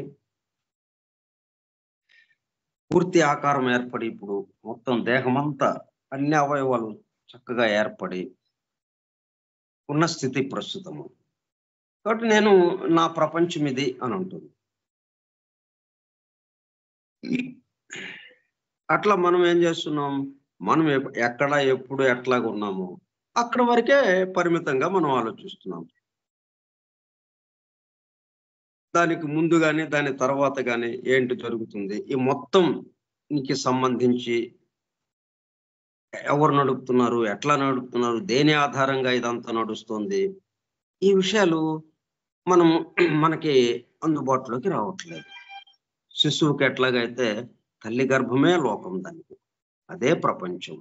పూర్తి ఆకారం ఏర్పడి, ఇప్పుడు మొత్తం దేహమంతా అన్ని అవయవాలు చక్కగా ఏర్పడి ఉన్న స్థితి ప్రస్తుతము. కాబట్టి నేను, నా ప్రపంచం ఇది అని ఉంటుంది. అట్లా మనం ఏం చేస్తున్నాం? మనం ఎక్కడ ఎప్పుడు ఎట్లాగా ఉన్నామో అక్కడ వరకే పరిమితంగా మనం ఆలోచిస్తున్నాం. దానికి ముందు కానీ దాని తర్వాత కానీ ఏంటి జరుగుతుంది, ఈ మొత్తంకి సంబంధించి ఎవరు నడుపుతున్నారు, ఎట్లా నడుపుతున్నారు, దేని ఆధారంగా ఇదంతా నడుస్తుంది, ఈ విషయాలు మనకి అందుబాటులోకి రావట్లేదు. శిశువుకి ఎట్లాగైతే తల్లి గర్భమే లోకం, దానికి అదే ప్రపంచం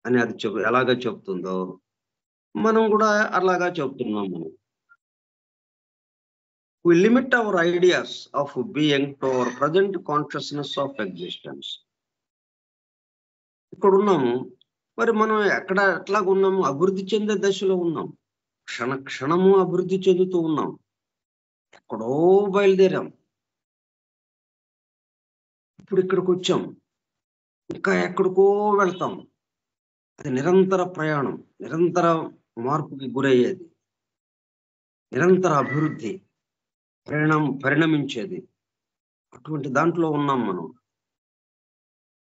అని అది ఎలాగ చెప్తుందో మనం కూడా అలాగా చెప్తున్నాం. మనం we limit our ideas of being to our present consciousness of existence. ఇక్కడ ఉన్నాము, మరి మనం ఎట్లాగా ఉన్నాము? అభివృద్ధి చెందే దశలో ఉన్నాం. క్షణము అభివృద్ధి చెందుతూ ఉన్నాం. ఎక్కడో బయలుదేరాం, ఇప్పుడు ఇక్కడికి వచ్చాం, ఇంకా ఎక్కడికో వెళ్తాం. అది నిరంతర ప్రయాణం, నిరంతర మార్పుకి గురయ్యేది, నిరంతర అభివృద్ధి, పరిణమించేది. అటువంటి దాంట్లో ఉన్నాం మనం.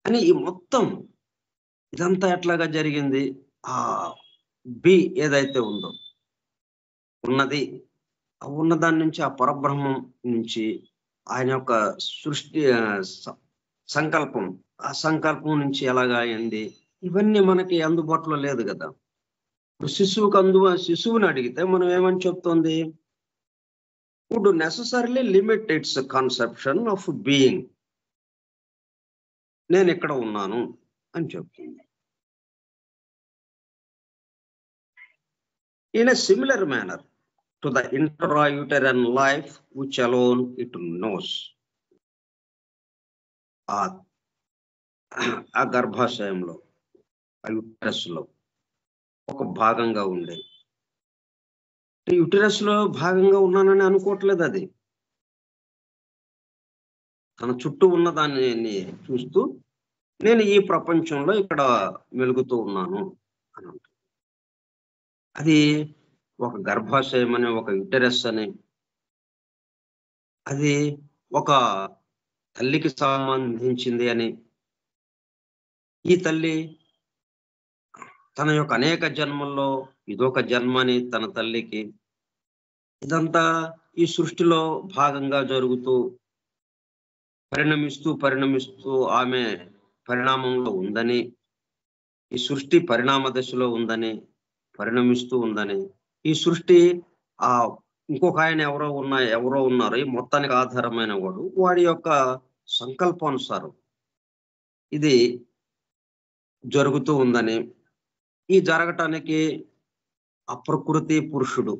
అని ఈ మొత్తం ఇదంతా ఎట్లాగా జరిగింది? ఆ బి ఏదైతే ఉందో ఉన్నది. ఆ ఉన్నదాని నుంచి, ఆ పరబ్రహ్మం నుంచి ఆయన యొక్క సృష్టి సంకల్పం, ఆ సంకల్పం నుంచి ఎలాగా అయింది, ఇవన్నీ మనకి అందుబాటులో లేదు కదా. శిశువుని అడిగితే మనం ఏమని చెప్తుంది, would necessarily limit its conception of being. నేను ఇక్కడ ఉన్నాను అని చెప్తుంది. In a similar manner to the intrauterine life which alone it knows. ఆ గర్భాశయంలో, ఆ యుటరస్ లో ఒక భాగంగా ఉండే, యుటరస్ లో భాగంగా ఉన్నానని అనుకోవట్లేదు. అది తన చుట్టూ ఉన్న దాన్ని చూస్తూ నేను ఈ ప్రపంచంలో ఇక్కడ వెలుగుతూ ఉన్నాను అని అంటుంది. అది ఒక గర్భాశయం అని, ఒక యుటరస్ అని, అది ఒక తల్లికి సంబంధించింది అని, ఈ తల్లి తన యొక్క అనేక జన్మల్లో ఇదొక జన్మని తన తల్లికి, ఇదంతా ఈ సృష్టిలో భాగంగా జరుగుతూ పరిణమిస్తూ ఆమె పరిణామంలో ఉందని, ఈ సృష్టి పరిణామ దశలో ఉందని, పరిణమిస్తూ ఉందని, ఈ సృష్టి ఇంకొక ఆయన ఎవరో ఉన్నారు, ఈ మొత్తానికి ఆధారమైన వాడి యొక్క సంకల్పానుసారం ఇది జరుగుతూ ఉందని, ఈ జరగటానికి ఆ ప్రకృతి పురుషుడు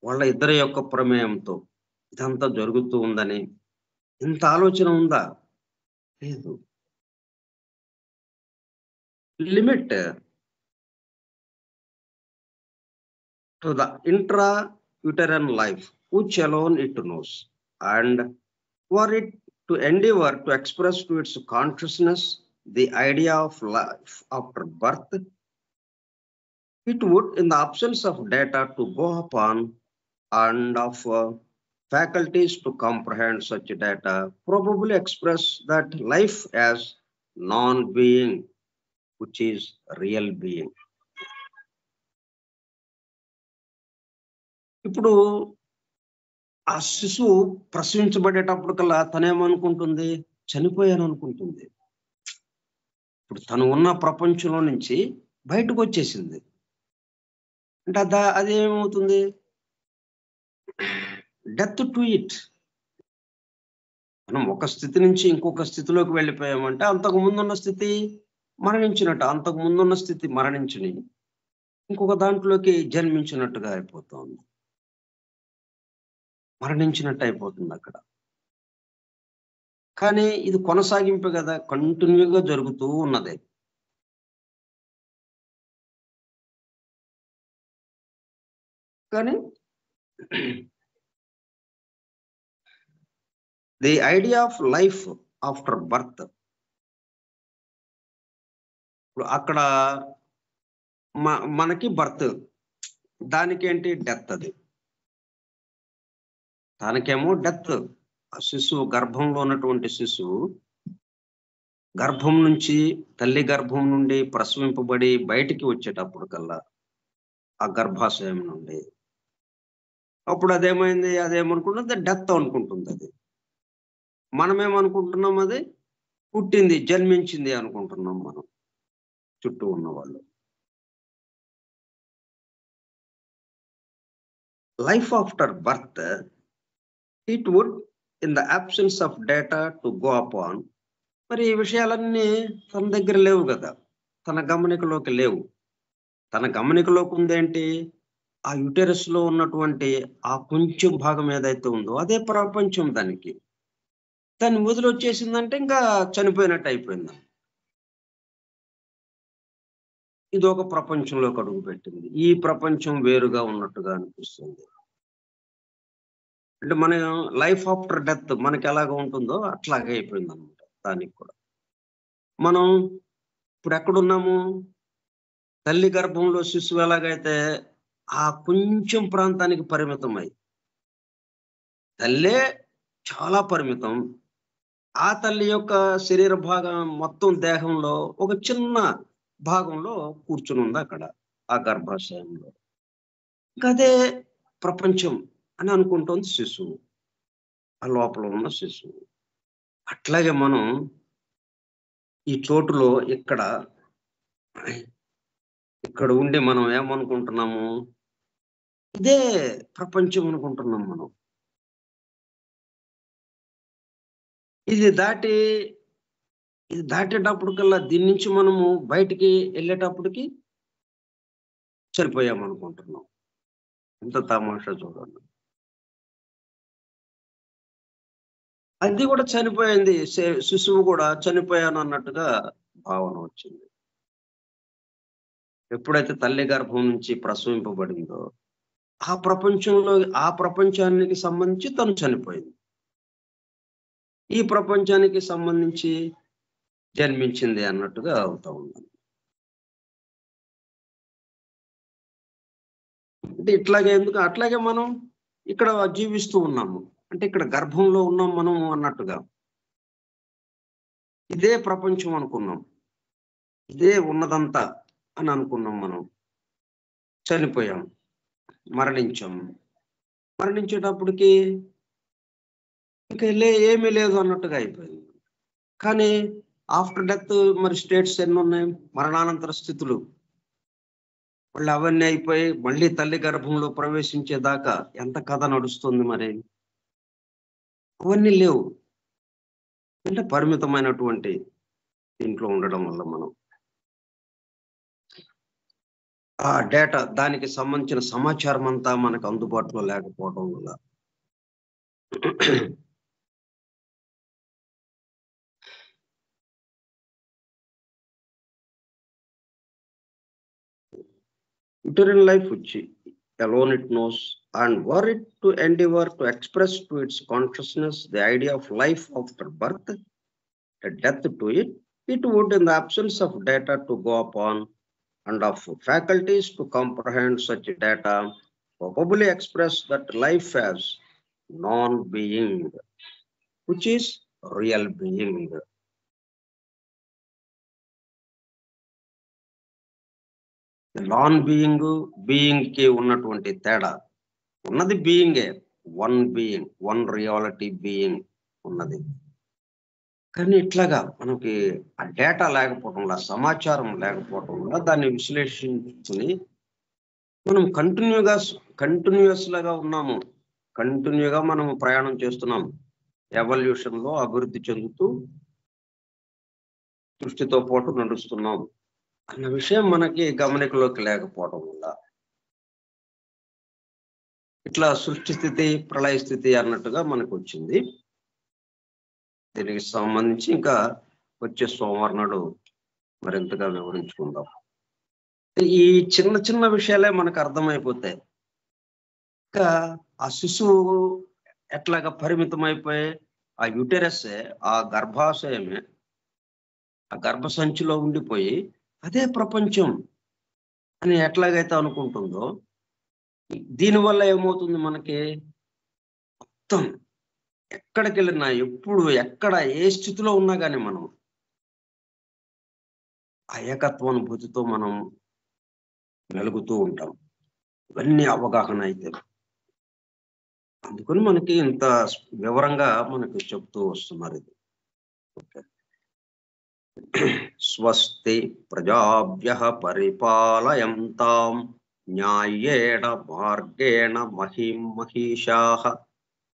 వాళ్ళ ఇద్దరి యొక్క ప్రమేయంతో ఇదంతా జరుగుతూ ఉందని, ఇంత ఆలోచన ఉందా? లేదు. Limit to the intrauterine life which alone it knows, and were it to endeavor to express to its consciousness the idea of life after birth, it would, in the absence of data to go upon and of faculties to comprehend such data, probably express that life as non-being, which is real being. ఇప్పుడు ఆ శిశువు ప్రసవించబడేటప్పుడు కల్లా తనేమనుకుంటుంది, చనిపోయాను అనుకుంటుంది. ఇప్పుడు తను ఉన్న ప్రపంచంలో నుంచి బయటకు వచ్చేసింది అంటే అదేమవుతుంది, డెత్ టు ఇట్. మనం ఒక స్థితి నుంచి ఇంకొక స్థితిలోకి వెళ్ళిపోయామంటే అంతకు ముందున్న స్థితి మరణించినట్టు, అంతకు ముందున్న స్థితి మరణించుని ఇంకొక దాంట్లోకి జన్మించినట్టుగా అయిపోతుంది, మరణించినట్టు అయిపోతుంది అక్కడ. కానీ ఇది కొనసాగింపు కదా, కంటిన్యూగా జరుగుతూ ఉన్నది. కానీ the idea of life after birth, ఇప్పుడు అక్కడ మనకి బర్త్, దానికేంటి డెత్. అది దానికేమో డెత్. ఆ శిశువు, గర్భంలో ఉన్నటువంటి శిశువు గర్భం నుంచి, తల్లి గర్భం నుండి ప్రసవింపబడి బయటికి వచ్చేటప్పుడు కల్లా ఆ గర్భాశయం నుండి, అప్పుడు అదేమనుకుంటుంది, డెత్ అనుకుంటుంది. అది మనమేమనుకుంటున్నాం, అది పుట్టింది, జన్మించింది అనుకుంటున్నాం మనం, చుట్టూ ఉన్న వాళ్ళు. Life after birth, it would, in the absence of data to go upon. మరి ఈ విషయాలన్నీ తన దగ్గర లేవు కదా, తన గమనికలోకి లేవు. తన గమనికలోకి ఉందేంటి, ఆ యుటెరస్ లో ఉన్నటువంటి ఆ కొంచెం భాగం ఏదైతే ఉందో అదే ప్రపంచం. దాన్ని వదిలి వచ్చేసిందంటే ఇంకా చనిపోయినట్టు అయిపోయింది. ఇది ఒక ప్రపంచంలోకి అడుగు పెట్టింది. ఈ ప్రపంచం వేరుగా ఉన్నట్టుగా అనిపిస్తుంది. అంటే మన లైఫ్ ఆఫ్టర్ డెత్ మనకి ఎలాగ ఉంటుందో అట్లాగే అయిపోయింది అనమాట దానికి కూడా. మనం ఇప్పుడు ఎక్కడున్నాము, తల్లి గర్భంలో శిశువు ఎలాగైతే ఆ కొంచెం ప్రాంతానికి పరిమితమై, తల్లే చాలా పరిమితం, ఆ తల్లి యొక్క శరీర భాగం మొత్తం దేహంలో ఒక చిన్న భాగంలో కూర్చుని ఉంది అక్కడ ఆ గర్భాశయంలో. అదే ప్రపంచం అని అనుకుంటోంది శిశువు, ఆ లోపల ఉన్న శిశువు. అట్లాగే మనం ఈ చోటులో ఇక్కడ ఉండి మనం ఏమనుకుంటున్నాము, ఇదే ప్రపంచం అనుకుంటున్నాం మనం. ఇది దాటేటప్పటికల్లా దీని నుంచి మనము బయటికి వెళ్ళేటప్పటికి చనిపోయామనుకుంటున్నాం. ఎంత తమాషా చూడండి. అది కూడా చనిపోయింది, శిశువు కూడా చనిపోయాను అన్నట్టుగా భావన వచ్చింది. ఎప్పుడైతే తల్లి గర్భం నుంచి ప్రసవింపబడిందో ఆ ప్రపంచానికి సంబంధించి తను చనిపోయింది. ఈ ప్రపంచానికి సంబంధించి జన్మించింది అన్నట్టుగా అవుతా ఉంది. అంటే అట్లాగే మనం ఇక్కడ జీవిస్తూ ఉన్నాము. అంటే ఇక్కడ గర్భంలో ఉన్నాం మనం అన్నట్టుగా. ఇదే ప్రపంచం అనుకున్నాం, ఇదే ఉన్నదంతా అని అనుకున్నాం. మనం చనిపోయాం, మరణించేటప్పటికి ఇంకా ఏమీ లేదు అన్నట్టుగా అయిపోయింది. కానీ ఆఫ్టర్ డెత్ మరి స్టేట్స్ ఎన్ని ఉన్నాయి, మరణానంతర స్థితులు. మళ్ళీ అవన్నీ అయిపోయి మళ్ళీ తల్లి గర్భంలో ప్రవేశించేదాకా ఎంత కథ నడుస్తుంది. మరి అవన్నీ లేవు. అంటే పరిమితమైనటువంటి దీంట్లో ఉండడం వల్ల మనం ఆ డేటా, దానికి సంబంధించిన సమాచారం అంతా మనకు అందుబాటులో లేకపోవడం వల్ల uterine life which alone it knows, and were it to endeavor to express to its consciousness the idea of life after birth, a death to it, it would, in the absence of data to go upon and of faculties to comprehend such data, probably express that life as non-being, which is real being. Non being కి ఉన్నటువంటి తేడా, ఉన్నది బీయింగే, వన్ రియాలిటీ బీయింగ్ ఉన్నది. కానీ ఇట్లాగా మనకి ఆ డేటా లేకపోవడం వల్ల, సమాచారం లేకపోవడం వల్ల దాన్ని విశ్లేషించుకుని మనం కంటిన్యూస్ లాగా ఉన్నాము. కంటిన్యూగా మనం ప్రయాణం చేస్తున్నాం, ఎవల్యూషన్ లో అభివృద్ధి చెందుతూ సృష్టితో పాటు నడుస్తున్నాం అన్న విషయం మనకి గమనికలోకి లేకపోవడం వల్ల ఇట్లా సృష్టి స్థితి, ప్రళయ స్థితి అన్నట్టుగా మనకు వచ్చింది. దీనికి సంబంధించి ఇంకా వచ్చే సోమవారం నాడు మరింతగా వివరించుకుందాం. ఈ చిన్న విషయాలే మనకు అర్థమైపోతాయి. ఇంకా ఆ శిశువు ఎట్లాగా పరిమితం అయిపోయి ఆ యూటెరస్, ఆ గర్భాశయమే, ఆ గర్భసంచిలో ఉండిపోయి అదే ప్రపంచం అని ఎట్లాగైతే అనుకుంటుందో, దీనివల్ల ఏమవుతుంది, మనకి మొత్తం ఎక్కడికి వెళ్ళినా, ఎప్పుడు ఎక్కడ ఏ స్థితిలో ఉన్నా కానీ మనం ఆ ఏకత్వానుభూతితో మనం మెలుగుతూ ఉంటాం. ఇవన్నీ అవగాహన అయితే, అందుకని మనకి ఇంత వివరంగా మనకి చెప్తూ వస్తున్నారు ఇది. ఓకే. స్వస్తి ప్రజాభ్యః పరిపాలయంతాం న్యాయేణ మార్గేణ మహిం మహిషాః.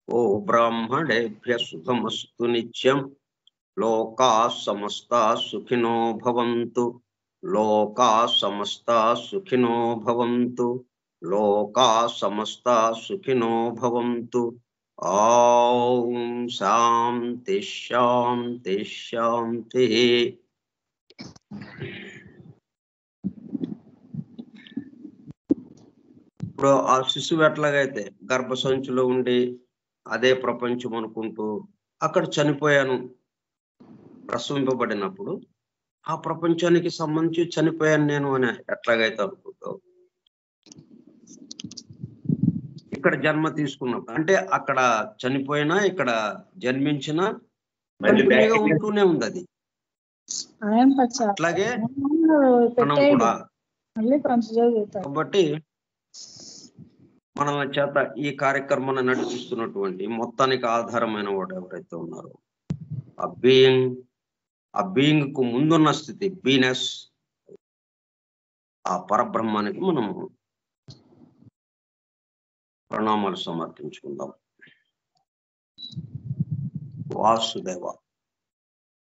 ఓ బ్రాహ్మణేభ్యః శుభమస్తు నిత్యం. లోకాః సమస్తాః సుఖినో భవంతు. లోకాః సమస్తాః సుఖినో భవంతు. లోకాః సమస్తాః సుఖినో భవంతు. ఓం శాంతి శాంతి శాంతి. ఇప్పుడు ఆ శిశువు ఎట్లాగైతే గర్భసంచిలో ఉండి అదే ప్రపంచం అనుకుంటూ అక్కడ చనిపోయాను ప్రసవింపబడినప్పుడు, ఆ ప్రపంచానికి సంబంధించి చనిపోయాను నేను అని ఎట్లాగైతే అనుకుంటావు, ఇక్కడ జన్మ తీసుకున్నప్పుడు, అంటే అక్కడ చనిపోయినా ఇక్కడ జన్మించినా కంటిన్యూగా ఉంటూనే ఉంది అది. అట్లాగే మనం కూడా. కాబట్టి మన చేత ఈ కార్యక్రమాన్ని నడిపిస్తున్నటువంటి మొత్తానికి ఆధారమైన వాడు ఎవరైతే ఉన్నారో ఆ బీయింగ్ కు ముందున్న స్థితి బీనెస్, ఆ పరబ్రహ్మానికి మనం ప్రణామాలు సమర్పించుకుందాం. వాసుదేవ.